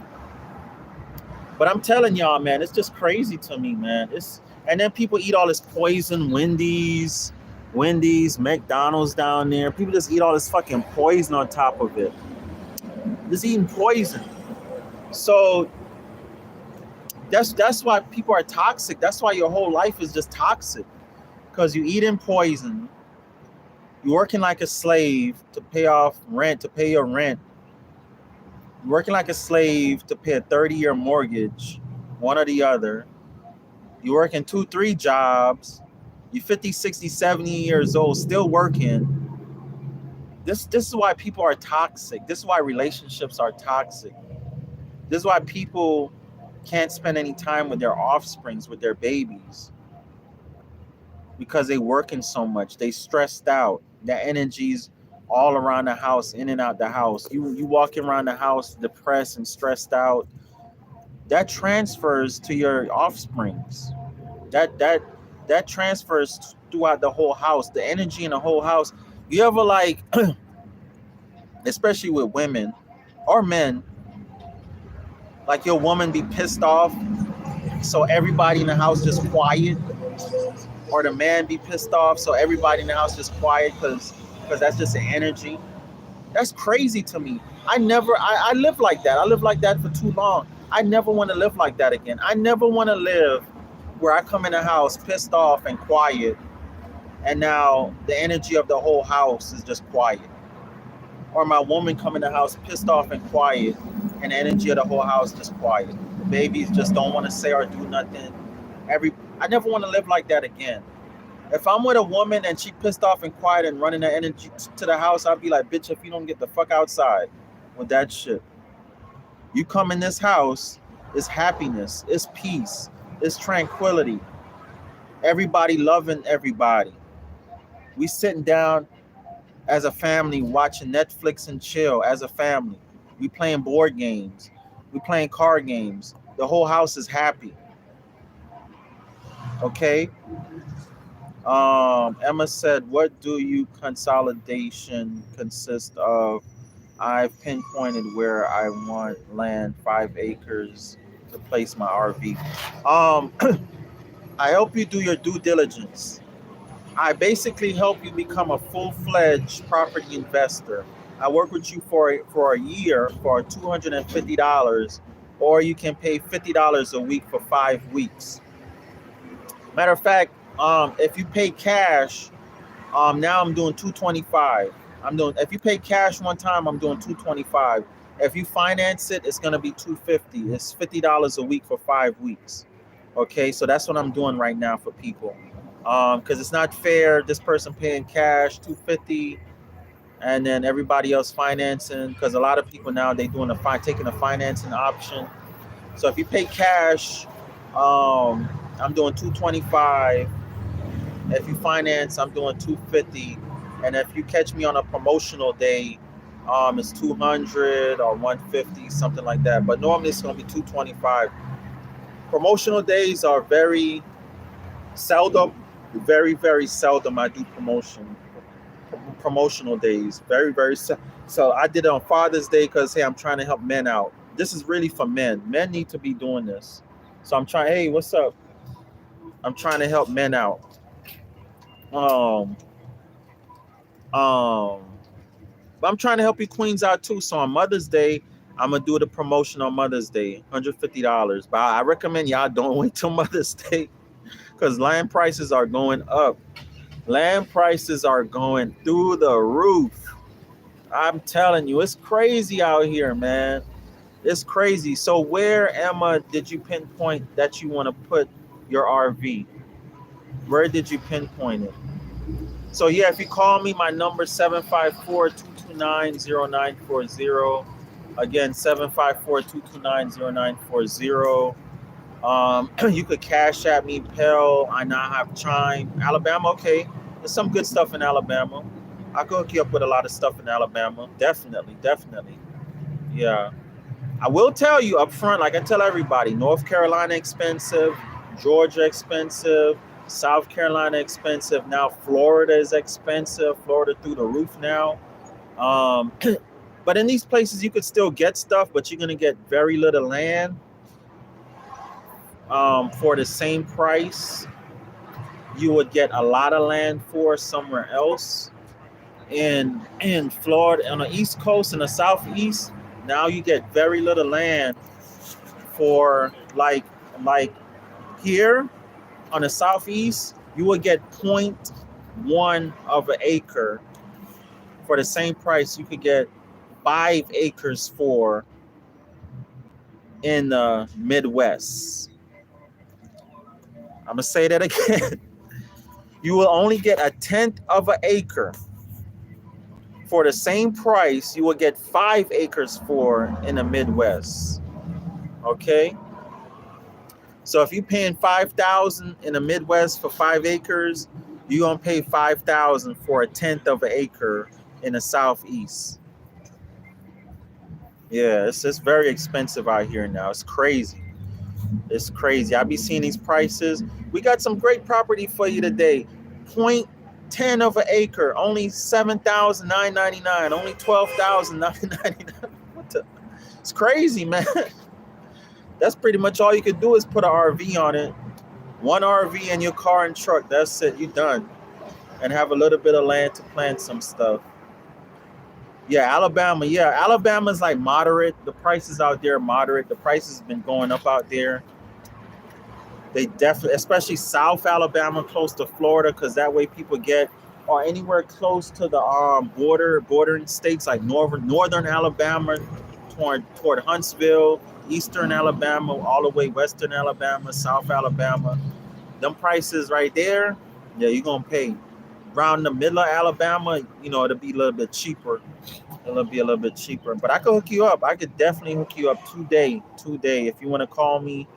But I'm telling y'all, man, it's just crazy to me, man. And then people eat all this poison, Wendy's, McDonald's down there. People just eat all this fucking poison on top of it. Just eating poison. So that's why people are toxic. That's why your whole life is just toxic. Because you eating poison. You're working like a slave to pay off rent, to pay your rent. You're working like a slave to pay a 30-year mortgage, one or the other. You're working 2-3 jobs. You're 50, 60, 70 years old, still working. This is why people are toxic. This is why relationships are toxic. This is why people can't spend any time with their offsprings, with their babies. Because they working so much. They stressed out. Their energies all around the house, in and out the house. You walking around the house depressed and stressed out. That transfers to your offsprings. That transfers throughout the whole house. The energy in the whole house. You ever like, especially with women or men, like your woman be pissed off, so everybody in the house just quiet, or the man be pissed off, so everybody in the house just quiet, because that's just the energy. That's crazy to me. I live like that. I lived like that for too long. I never want to live like that again. I never want to live where I come in the house pissed off and quiet, and now the energy of the whole house is just quiet. Or my woman come in the house pissed off and quiet, and the energy of the whole house just quiet. The babies just don't want to say or do nothing. I never want to live like that again. If I'm with a woman and she pissed off and quiet and running the energy to the house, I'll be like, bitch, if you don't get the fuck outside with that shit. You come in this house, it's happiness, it's peace, it's tranquility. Everybody loving everybody. We sitting down as a family watching Netflix and chill as a family. We playing board games. We playing card games. The whole house is happy. Okay? Emma said, what do you consolidation consist of? I've pinpointed where I want land, 5 acres to place my RV. I help you do your due diligence. I basically help you become a full-fledged property investor. I work with you for a year for $250, or you can pay $50 a week for 5 weeks. Matter of fact, if you pay cash, now I'm doing $225. If you pay cash one time, I'm doing $225. If you finance it, it's gonna be $250. It's $50 a week for 5 weeks. Okay, so that's what I'm doing right now for people. Because it's not fair. This person paying cash $250, and then everybody else financing. Because a lot of people now taking a financing option. So if you pay cash, I'm doing $225. If you finance, I'm doing $250. And if you catch me on a promotional day, it's $200 or $150, something like that. But normally it's gonna be $225. Promotional days are very seldom, very, very seldom I do promotional days. Very, very so I did it on Father's Day because hey, I'm trying to help men out. This is really for men. Men need to be doing this. So I'm trying, hey, what's up? I'm trying to help men out. Um, um, but I'm trying to help you queens out too. So on Mother's Day, I'm gonna do the promotion on Mother's Day, $150. But I recommend y'all don't wait till Mother's Day because land prices are going up. Land prices are going through the roof. I'm telling you, it's crazy out here, man. It's crazy. So where, Emma, did you pinpoint that you want to put your RV? Where did you pinpoint it? So yeah, if you call me, my number 754-229-0940. Again, 754-229-0940. You could cash at me, Pell. I now have Chime. Alabama, okay. There's some good stuff in Alabama. I could hook you up with a lot of stuff in Alabama. Definitely, definitely. Yeah. I will tell you up front, like I tell everybody, North Carolina expensive, Georgia expensive, South Carolina expensive. Now Florida is expensive. Florida through the roof now. But in these places, you could still get stuff, but you're going to get very little land for the same price you would get a lot of land for somewhere else. In Florida, on the East Coast and the Southeast, now you get very little land for like here on the Southeast, you would get 0.1 of an acre for the same price you could get 5 acres for in the Midwest. I'm gonna say that again. You will only get 1/10 of an acre for the same price you will get 5 acres for in the Midwest. Okay? So if you're paying $5,000 in the Midwest for 5 acres, you're gonna pay $5,000 for 1/10 of an acre in the Southeast. Yeah, it's very expensive out here now. It's crazy. It's crazy. I be seeing these prices. We got some great property for you today. 0.10 of an acre, only $7,999, only $12,999. What the? It's crazy, man. That's pretty much all you could do is put an RV on it. One RV and your car and truck. That's it. You're done. And have a little bit of land to plant some stuff. Yeah, Alabama. Yeah, Alabama's like moderate. The prices out there are moderate. The prices have been going up out there. They definitely, especially South Alabama, close to Florida, because that way people get, or anywhere close to the bordering states like northern Alabama, toward Huntsville, eastern Alabama, all the way western Alabama, South Alabama. Them prices right there, yeah, you're gonna pay. Around the middle of Alabama, it'll be a little bit cheaper. It'll be a little bit cheaper. But I could hook you up. I could definitely hook you up today. If you want to call me,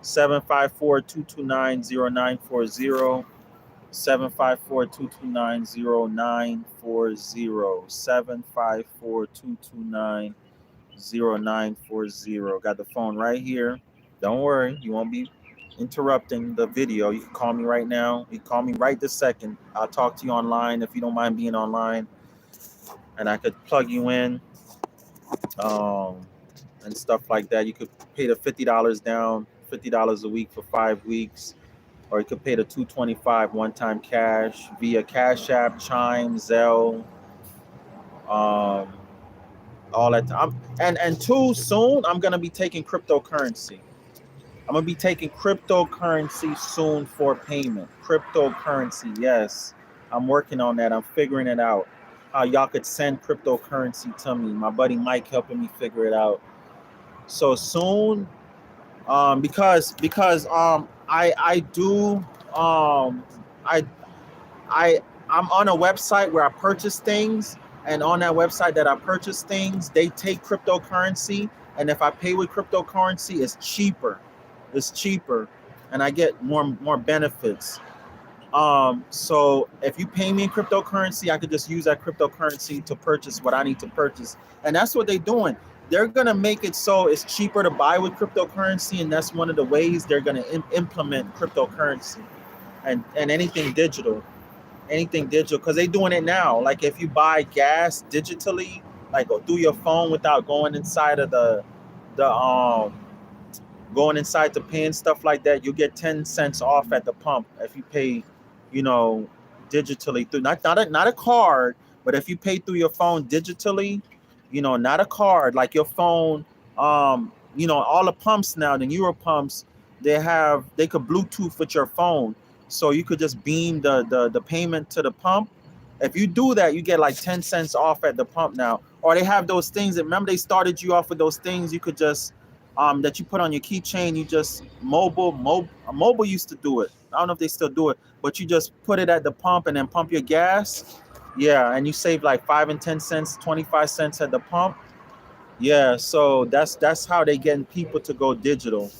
754-229-0940. 754-229-0940. 754-229-0940. Got the phone right here. Don't worry. You won't be interrupting the video. You can call me right now. You can call me right this second. I'll talk to you online if you don't mind being online. And I could plug you in and stuff like that. You could pay the $50 down, $50 a week for 5 weeks. Or you could pay the $225 one-time cash via Cash App, Chime, Zelle, all that time. And too soon, I'm gonna be taking cryptocurrency. I'm gonna be taking cryptocurrency soon for payment. Cryptocurrency, yes. I'm working on that. I'm figuring it out. How y'all could send cryptocurrency to me. My buddy Mike helping me figure it out. So soon, because I'm on a website where I purchase things, and on that website that I purchase things, they take cryptocurrency, and if I pay with cryptocurrency, it's cheaper. And I get more benefits. So if you pay me in cryptocurrency, I could just use that cryptocurrency to purchase what I need to purchase. And that's what they're doing. they're gonna make it so it's cheaper to buy with cryptocurrency, and that's one of the ways they're gonna implement cryptocurrency and anything digital, because they're doing it now. Like if you buy gas digitally, like through your phone without going inside of the going inside to pay and stuff like that, you get 10 cents off at the pump if you pay, you know, digitally through not a card, but if you pay through your phone digitally, you know, not a card, like your phone, you know, all the pumps now, the newer pumps, they could Bluetooth with your phone. So you could just beam the payment to the pump. If you do that, you get like 10 cents off at the pump now. Or they have those things that, remember, they started you off with those things you could just that you put on your keychain. You just mobile used to do it. I don't know if they still do it, but you just put it at the pump and then pump your gas. Yeah, and you save like 5 and 10 cents, 25 cents at the pump. Yeah, so that's how they getting people to go digital.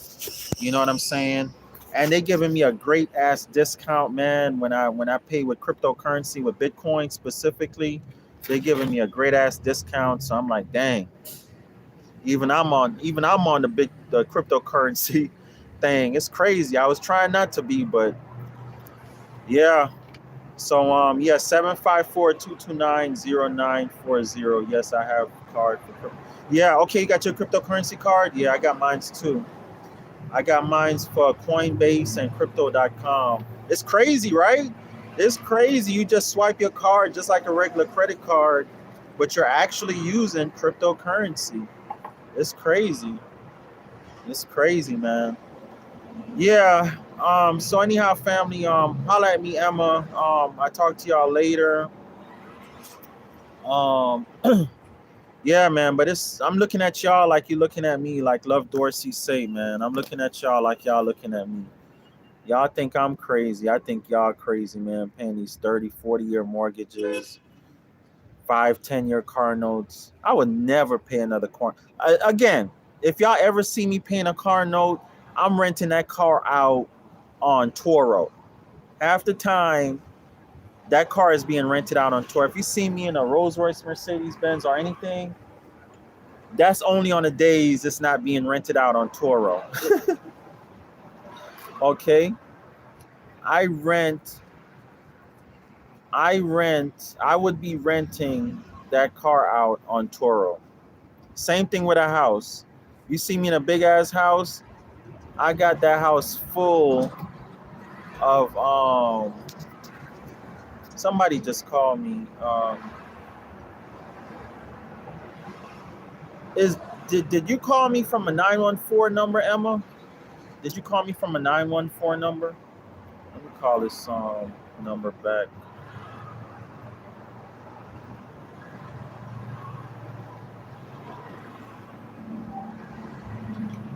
You know what I'm saying? And they giving me a great ass discount, man. When I pay with cryptocurrency, with Bitcoin specifically, they giving me a great ass discount. So I'm like, dang. Even I'm on the cryptocurrency thing. It's crazy. I was trying not to be, but yeah. So yeah, 754-229-0940. Yes, I have a card for crypto. Yeah, okay, you got your cryptocurrency card? Yeah, I got mine too. I got mine for Coinbase and crypto.com. It's crazy, right? It's crazy. You just swipe your card just like a regular credit card, but you're actually using cryptocurrency. It's crazy. It's crazy, man. Yeah. So anyhow, family, holla at me, Emma. I talk to y'all later. Um yeah, man, but I'm looking at y'all like you're looking at me, like Love Dorsey say, man. I'm looking at y'all like y'all looking at me. Y'all think I'm crazy. I think y'all crazy, man, paying these 30, 40-year mortgages, 5, 10-year car notes. I would never pay another car. Again, if y'all ever see me paying a car note, I'm renting that car out on Toro. Half the time, that car is being rented out on Toro. If you see me in a Rolls Royce, Mercedes Benz, or anything, that's only on the days it's not being rented out on Toro. Okay? I would be renting that car out on Toro. Same thing with a house. You see me in a big ass house, I got that house full of somebody just called me. Did you call me from a 914 number, Emma? Did you call me from a 914 number? Let me call this number back.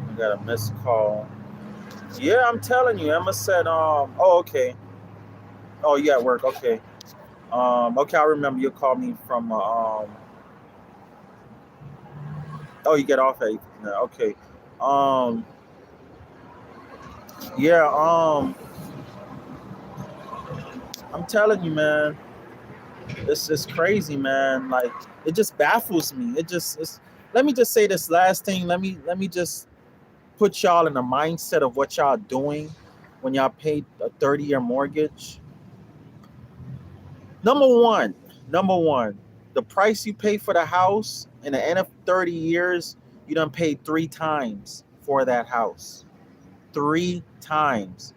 I got a missed call. Yeah, I'm telling you. Emma said, oh, okay. Oh, you at work. Okay. Okay, I remember you called me from, oh, you get off at 8. Okay. Yeah, I'm telling you, man, it's crazy, man. Like, it just baffles me. Let me just say this last thing. Let me just put y'all in the mindset of what y'all doing when y'all paid a 30-year mortgage. Number one, the price you pay for the house in the end of 30 years, you done paid 3 times for that house. 3 times.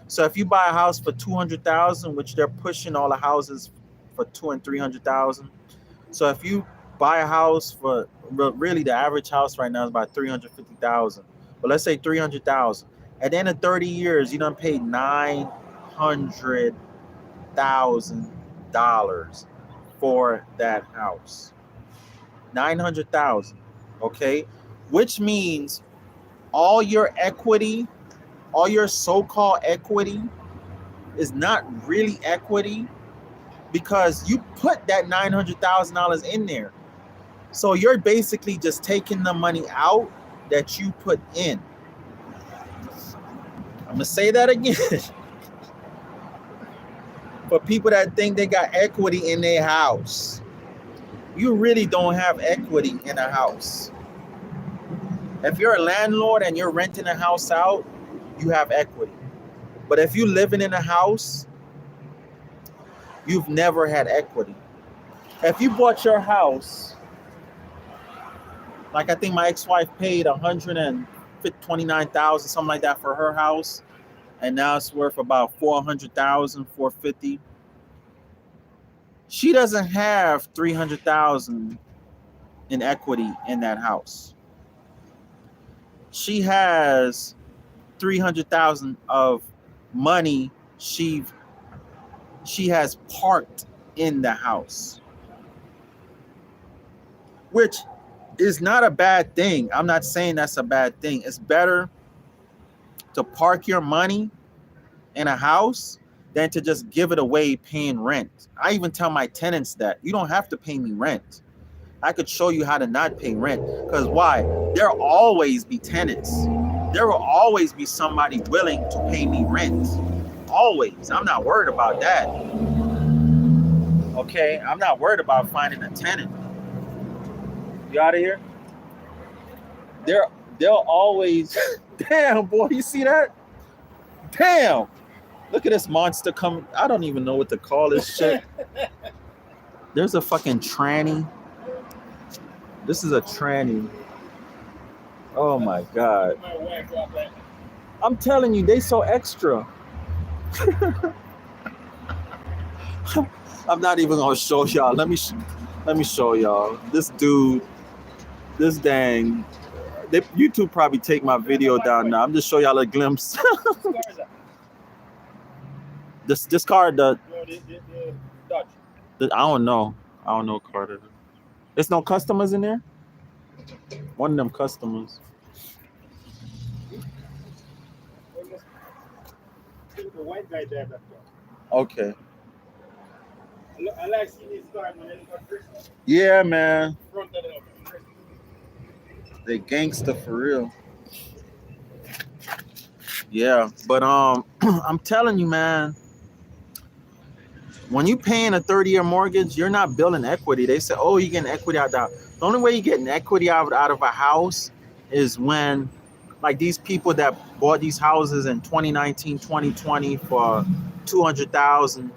So if you buy a house for 200,000, which they're pushing all the houses for 200,000 and 300,000. So if you buy a house for, really the average house right now is about 350,000. But let's say 300,000. At the end of 30 years, you done paid $900,000 for that house. 900,000. Okay, which means all your equity, all your so-called equity, is not really equity because you put that $900,000 in there. So you're basically just taking the money out that you put in. I'm gonna say that again. For people that think they got equity in their house, you really don't have equity in a house. If you're a landlord and you're renting a house out, you have equity. But if you're living in a house, you've never had equity. If you bought your house, like I think my ex-wife paid $129,000, something like that, for her house, and now it's worth about $400,000, $450,000. She doesn't have $300,000 in equity in that house. She has $300,000 of money she has parked in the house, which is not a bad thing. I'm not saying that's a bad thing. It's better to park your money in a house than to just give it away paying rent. I even tell my tenants that you don't have to pay me rent. I could show you how to not pay rent. Because why? There'll always be tenants. There will always be somebody willing to pay me rent. Always. I'm not worried about that. Okay? I'm not worried about finding a tenant. You out of here? They'll always... Damn, boy, you see that? Damn! Look at this monster come. I don't even know what to call this shit. There's a fucking tranny. This is a tranny. Oh my God. I'm telling you, they so extra. I'm not even gonna show y'all. Let me show y'all. This dude, this dang. YouTube probably take my video down now. I'm just show y'all a glimpse. This car, the Dodge. I don't know Carter. There's no customers in there. One of them customers. The white guy there. Okay. I like seeing this car, man. Yeah, man. Front of them. They gangster for real. Yeah, but I'm telling you, man. When you paying a 30-year mortgage, you're not building equity. They say, oh, you're getting equity out of that. The only way you're getting equity out of a house is when, like, these people that bought these houses in 2019, 2020 for $200,000,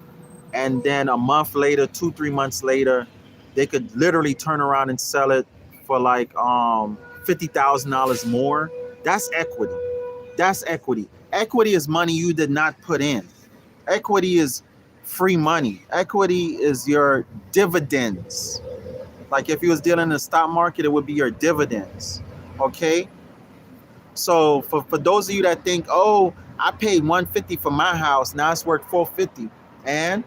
and then a month later, 2-3 months later, they could literally turn around and sell it for like $50,000 more. That's equity. That's equity. Equity is money you did not put in. Equity is free money. Equity is your dividends. Like if you was dealing in the stock market, it would be your dividends. Okay? So for those of you that think, oh, I paid $150 for my house, now it's worth $450. And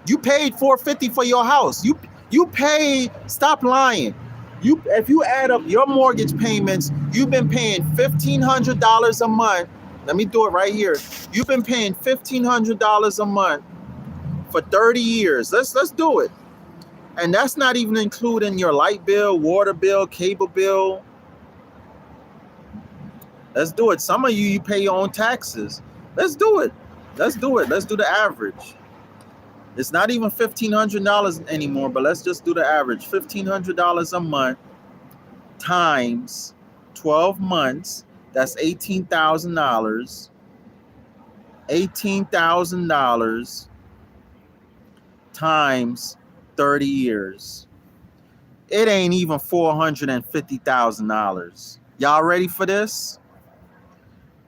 you paid $450 for your house. You paid, stop lying. If you add up your mortgage payments, you've been paying $1,500 a month. Let me do it right here. You've been paying $1,500 a month for 30 years. Let's do it. And that's not even including your light bill, water bill, cable bill. Let's do it. Some of you pay your own taxes. Let's do it. Let's do it. Let's do the average. It's not even $1,500 anymore, but let's just do the average. $1,500 a month times 12 months. That's $18,000. $18,000 times 30 years. It ain't even $450,000. Y'all ready for this?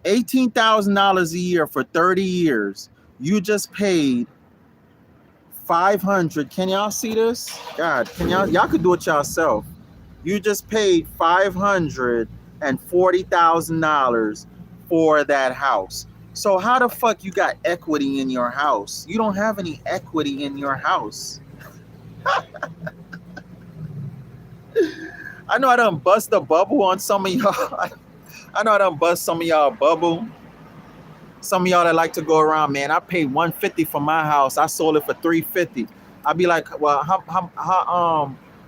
$18,000 a year for 30 years. You just paid $500. Can y'all see this? God, can y'all could do it yourself. You just paid $540,000 for that house. So how the fuck you got equity in your house? You don't have any equity in your house. I know I done bust a bubble on some of y'all. I know I done bust some of y'all bubble. Some of y'all that like to go around, man, I paid $150 for my house. I sold it for $350. I'd be like, well,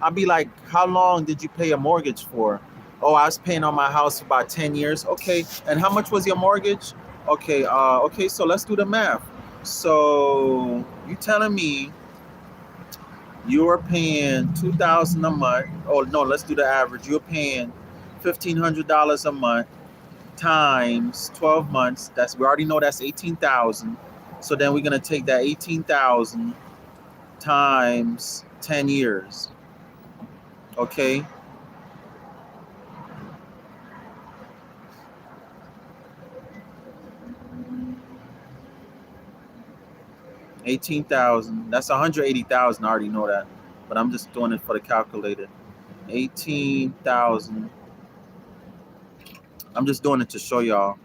I'd be like, how long did you pay a mortgage for? Oh, I was paying on my house for about 10 years. Okay, and how much was your mortgage? Okay, so let's do the math. So you telling me you are paying $2,000 a month? Oh no, let's do the average. You're paying $1,500 a month times 12 months. We already know that's 18,000. So then we're gonna take that 18,000 times 10 years. Okay. $18,000. That's 180,000. I already know that, but I'm just doing it for the calculator. 18,000. I'm just doing it to show y'all,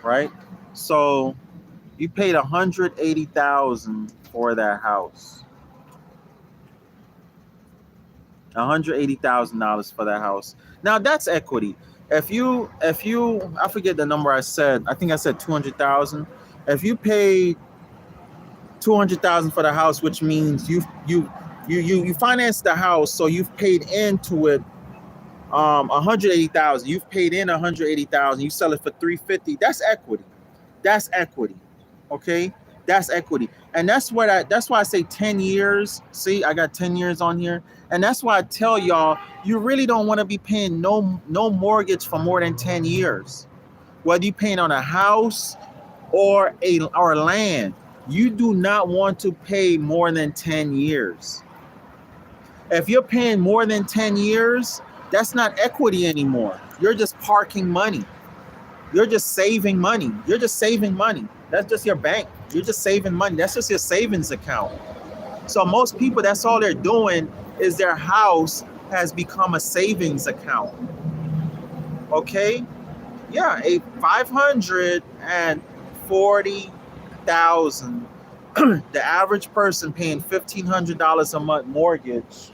right? So you paid 180,000 for that house. $180,000 for that house. Now that's equity. If you, I forget the number I said. I think I said 200,000. If you paid 200,000 for the house, which means you financed the house, so you've paid into it 180,000. You've paid in 180,000. You sell it for 350. That's equity. That's equity. Okay, that's equity, and that's why I say 10 years. See, I got 10 years on here, and that's why I tell y'all you really don't want to be paying no mortgage for more than 10 years. Whether you're paying on a house or land, you do not want to pay more than 10 years. If you're paying more than 10 years, that's not equity anymore. You're just parking money. You're just saving money. You're just saving money. That's just your bank. You're just saving money. That's just your savings account. So most people, that's all they're doing is their house has become a savings account. Okay? Yeah, a 540,000. The average person paying $1,500 a month mortgage.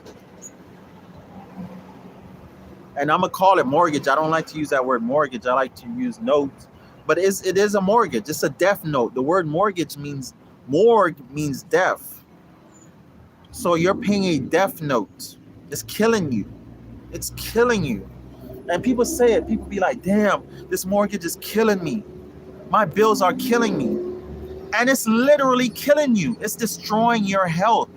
And I'm gonna call it mortgage. I don't like to use that word mortgage. I like to use notes. But it is a mortgage. It's a death note. The word mortgage means morgue means death. So you're paying a death note. It's killing you. It's killing you. And people say it. People be like, damn, this mortgage is killing me. My bills are killing me. And it's literally killing you. It's destroying your health.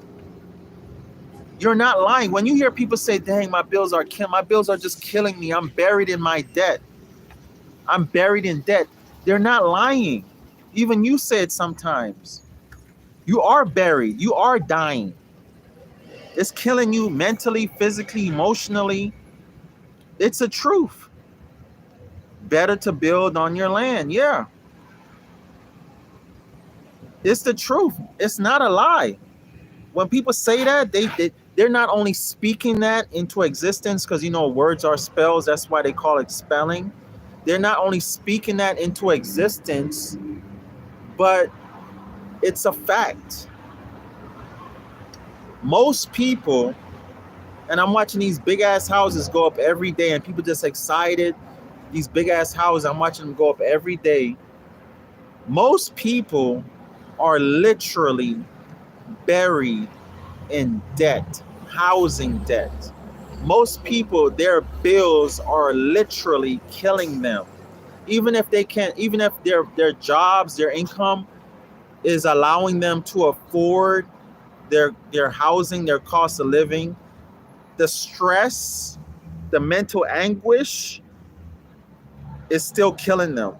You're not lying. When you hear people say, dang, my bills are just killing me. I'm buried in my debt. I'm buried in debt. They're not lying. Even you say it sometimes. You are buried. You are dying. It's killing you mentally, physically, emotionally. It's a truth. Better to build on your land. Yeah. It's the truth. It's not a lie. When people say that, they're not only speaking that into existence, because words are spells. That's why they call it spelling. They're not only speaking that into existence, but it's a fact. Most people, and I'm watching these big ass houses go up every day, and people just excited. These big ass houses, I'm watching them go up every day. Most people are literally buried in debt, housing debt. Most people, their bills are literally killing them. Even if their jobs, their income is allowing them to afford their housing, their cost of living, the stress, the mental anguish is still killing them.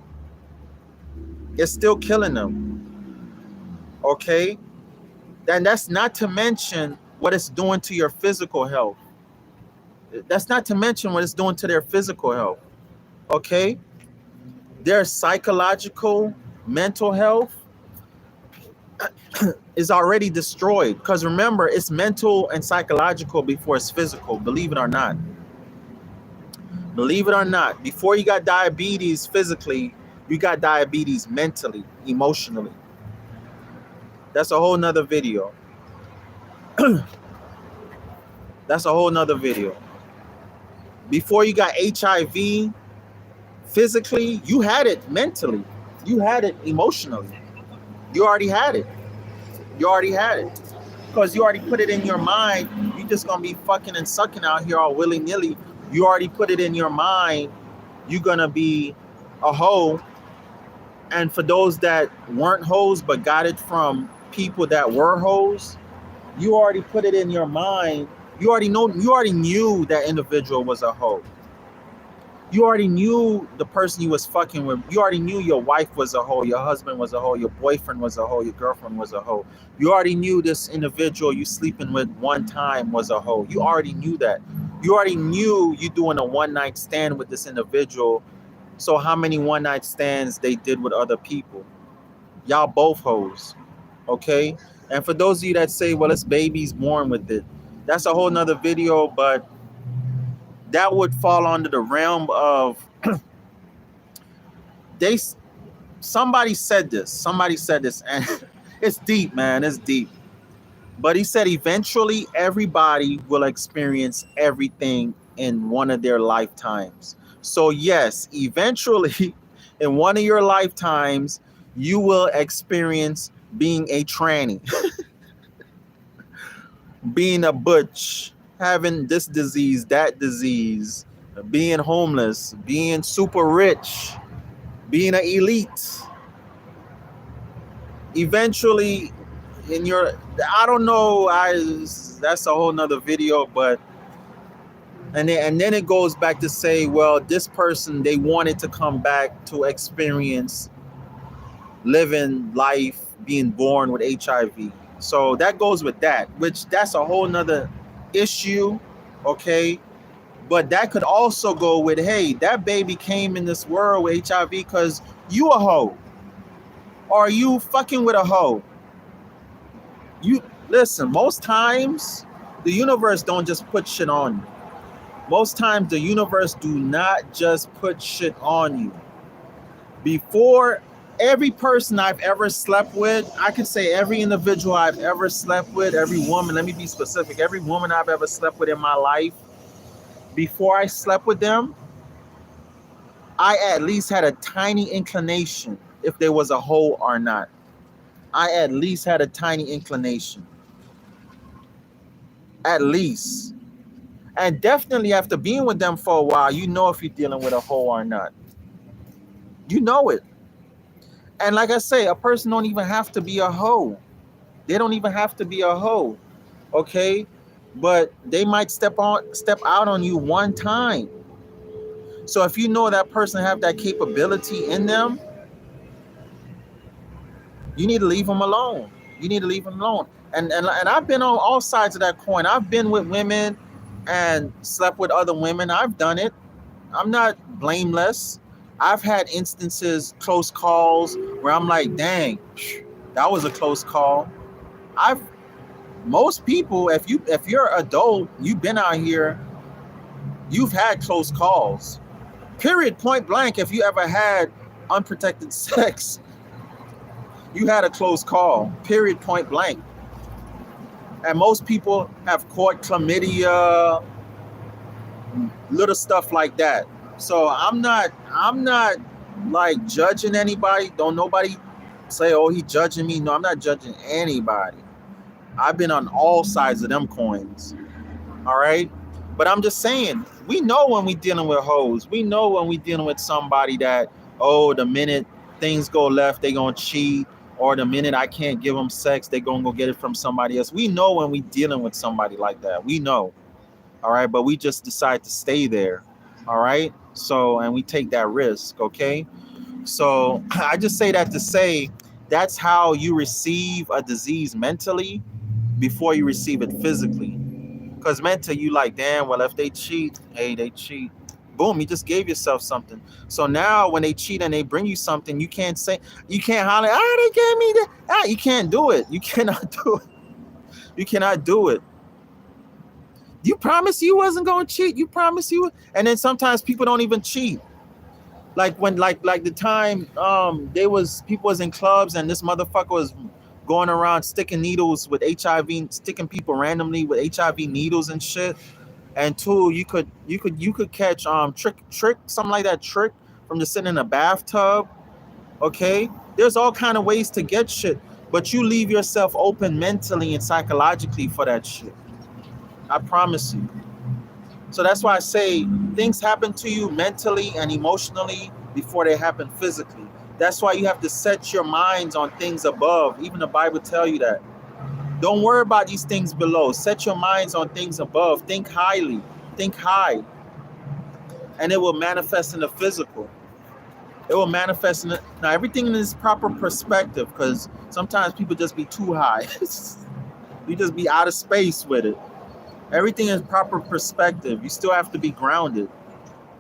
It's still killing them. Okay? And that's not to mention what it's doing to your physical health. That's not to mention what it's doing to their physical health. Okay? Their psychological, mental health is already destroyed. Because remember, it's mental and psychological before it's physical, believe it or not. Believe it or not, before you got diabetes physically, you got diabetes mentally, emotionally. That's a whole nother video. That's a whole nother video. Before you got HIV physically, you had it mentally. You had it emotionally. You already had it. You already had it. Because you already put it in your mind. You just going to be fucking and sucking out here all willy-nilly. You already put it in your mind. You're going to be a hoe. And for those that weren't hoes but got it from people that were hoes, you already put it in your mind. You already knew that individual was a hoe. You already knew the person you was fucking with. You already knew your wife was a hoe, your husband was a hoe, your boyfriend was a hoe, your girlfriend was a hoe. You already knew this individual you sleeping with one time was a hoe. You already knew that. You already knew you doing a one night stand with this individual. So how many one night stands they did with other people? Y'all both hoes. Okay? And for those of you that say, well, it's babies born with it, that's a whole nother video, but that would fall under the realm of they somebody said this and it's deep, man, it's deep, but he said eventually everybody will experience everything in one of their lifetimes. So yes, eventually in one of your lifetimes you will experience being a tranny, being a butch, having this disease, that disease, being homeless, being super rich, being an elite. Eventually, in your, I don't know, that's a whole nother video, but and then it goes back to say, well, this person they wanted to come back to experience living life, being born with HIV. So that goes with that, which that's a whole nother issue, okay? But that could also go with, hey, that baby came in this world with HIV because you a hoe. Or you fucking with a hoe. You listen, most times the universe don't just put shit on you. Most times the universe do not just put shit on you. Before, every person I've ever slept with, I could say every individual I've ever slept with, every woman, let me be specific, every woman I've ever slept with in my life, before I slept with them, I at least had a tiny inclination if there was a hole or not. I at least had a tiny inclination. At least. And definitely after being with them for a while, you know if you're dealing with a hole or not. You know it. And like I say, a person don't even have to be a hoe. They don't even have to be a hoe. Okay? But they might step out on you one time. So if you know that person have that capability in them, you need to leave them alone. You need to leave them alone. And I've been on all sides of that coin. I've been with women and slept with other women. I've done it. I'm not blameless. I've had instances, close calls, where I'm like, dang, that was a close call. I've Most people, if you're adult, you've been out here, you've had close calls. Period, point blank. If you ever had unprotected sex, you had a close call. Period, point blank. And most people have caught chlamydia, little stuff like that. So I'm not like judging anybody. Don't nobody say, oh, he judging me. No, I'm not judging anybody. I've been on all sides of them coins. All right. But I'm just saying, we know when we dealing with hoes. We know when we dealing with somebody that, oh, the minute things go left, they gonna cheat. Or the minute I can't give them sex, they gonna go get it from somebody else. We know when we dealing with somebody like that. We know. All right. But we just decide to stay there. All right. So, and we take that risk. Okay. So I just say that to say that's how you receive a disease mentally before you receive it physically. Because mentally, you like, damn, well, if they cheat, hey, they cheat. Boom, you just gave yourself something. So now when they cheat and they bring you something, you can't holler, they gave me that. You can't do it. You cannot do it. You cannot do it. You promised you wasn't going to cheat. You promised you. And then sometimes people don't even cheat. Like when, like the time people was in clubs and this motherfucker was going around sticking needles with HIV, sticking people randomly with HIV needles and shit. And two, you could catch trick something like that, trick from just sitting in a bathtub. Okay, there's all kind of ways to get shit, but you leave yourself open mentally and psychologically for that shit. I promise you. So that's why I say things happen to you mentally and emotionally before they happen physically. That's why you have to set your minds on things above. Even the Bible tells you that. Don't worry about these things below. Set your minds on things above. Think highly. Think high. and it will manifest in the physical. It will manifest in now everything in its proper perspective, because sometimes people just be too high. You just be out of space with it. Everything is proper perspective. You still have to be grounded.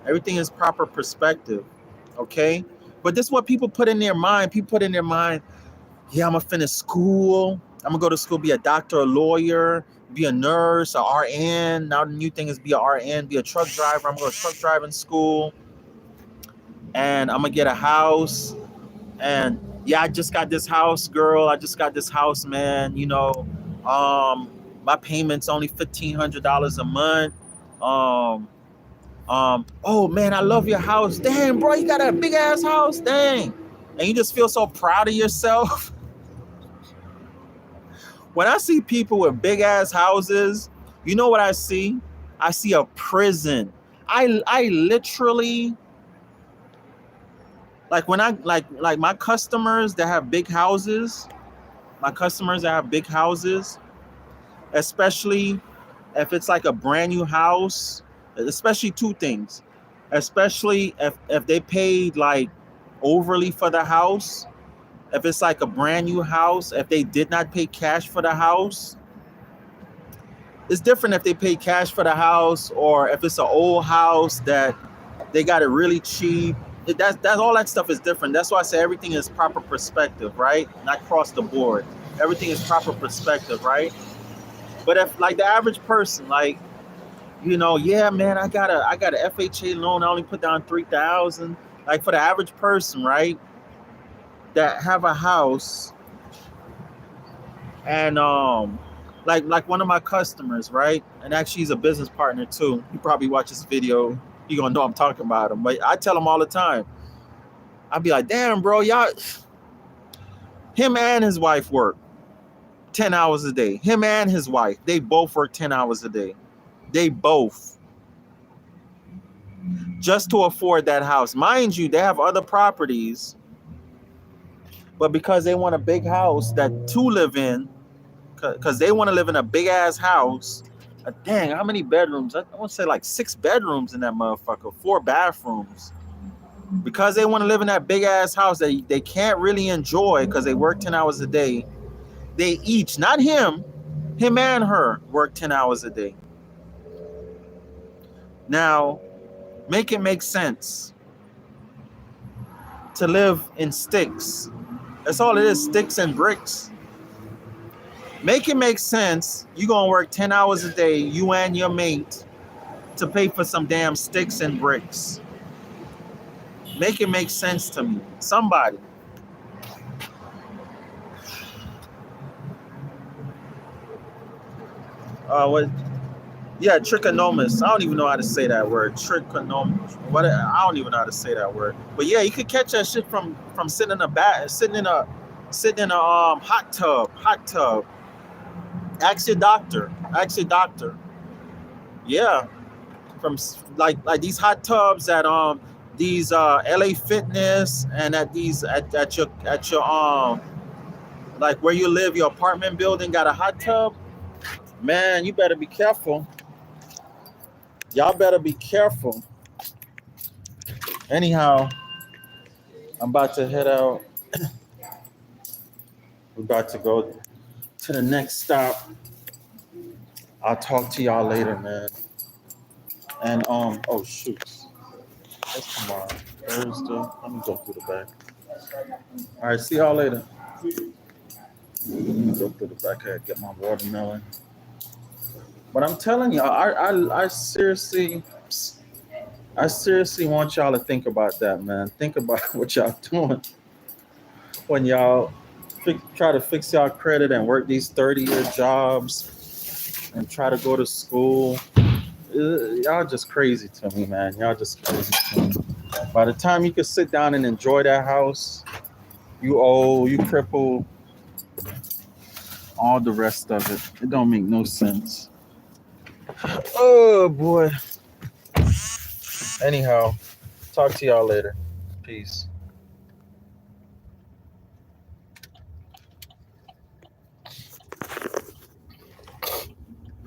Everything is proper perspective. Okay? But this is what people put in their mind. People put in their mind, yeah, I'm gonna finish school. I'm gonna go to school, be a doctor, a lawyer, be a nurse, a RN. Now the new thing is be a RN, be a truck driver. I'm gonna go to truck driving school, and I'm gonna get a house. And yeah, I just got this house, girl. I just got this house, man. My payment's only $1,500 a month. Oh man, I love your house. Dang, bro, you got a big ass house. Dang. And you just feel so proud of yourself. When I see people with big ass houses, you know what I see? I see a prison. I literally, like when I like my customers that have big houses, especially if it's like a brand new house, especially two things. Especially if they paid like overly for the house. If it's like a brand new house, if they did not pay cash for the house, it's different if they pay cash for the house or if it's an old house that they got it really cheap. That's all that stuff is different. That's why I say everything is proper perspective, right? Not across the board. Everything is proper perspective, right? But if like the average person, like, yeah, man, I got a FHA loan. I only put down $3,000. Like for the average person, right? That have a house, and like one of my customers, right? And actually he's a business partner too. He probably watches this video. You gonna know I'm talking about him. But I tell him all the time. I'd be like, damn, bro, him and his wife work 10 hours a day. Him and his wife, they both work 10 hours a day. They both. Just to afford that house. Mind you, they have other properties. But because they want a big house to live in, because they want to live in a big ass house, dang, how many bedrooms? I want to say like 6 bedrooms in that motherfucker, 4 bathrooms. Because they want to live in that big ass house that they can't really enjoy because they work 10 hours a day. They each, not him and her, work 10 hours a day. Now, make it make sense to live in sticks. That's all it is, sticks and bricks. Make it make sense. You're going to work 10 hours a day, you and your mate, to pay for some damn sticks and bricks. Make it make sense to me. Somebody. What? Yeah, trichomonas. I don't even know how to say that word. Trichomonas. What? I don't even know how to say that word. But yeah, you could catch that shit from sitting in a hot tub. Ask your doctor. Yeah, from like these hot tubs at these LA Fitness and at your like where you live, your apartment building got a hot tub. Man, you better be careful. Y'all better be careful. Anyhow, I'm about to head out. We're about to go to the next stop. I'll talk to y'all later, man. And oh shoot. That's tomorrow. Thursday. Let me go through the back. All right, see y'all later. Let me go through the back here, get my watermelon. But I'm telling you, I seriously want y'all to think about that, man. Think about what y'all doing when y'all try to fix y'all credit and work these 30-year jobs and try to go to school. Y'all just crazy to me, man. Y'all just crazy to me. By the time you can sit down and enjoy that house, you old, you crippled, all the rest of it. It don't make no sense. Oh boy. Anyhow, talk to y'all later. Peace.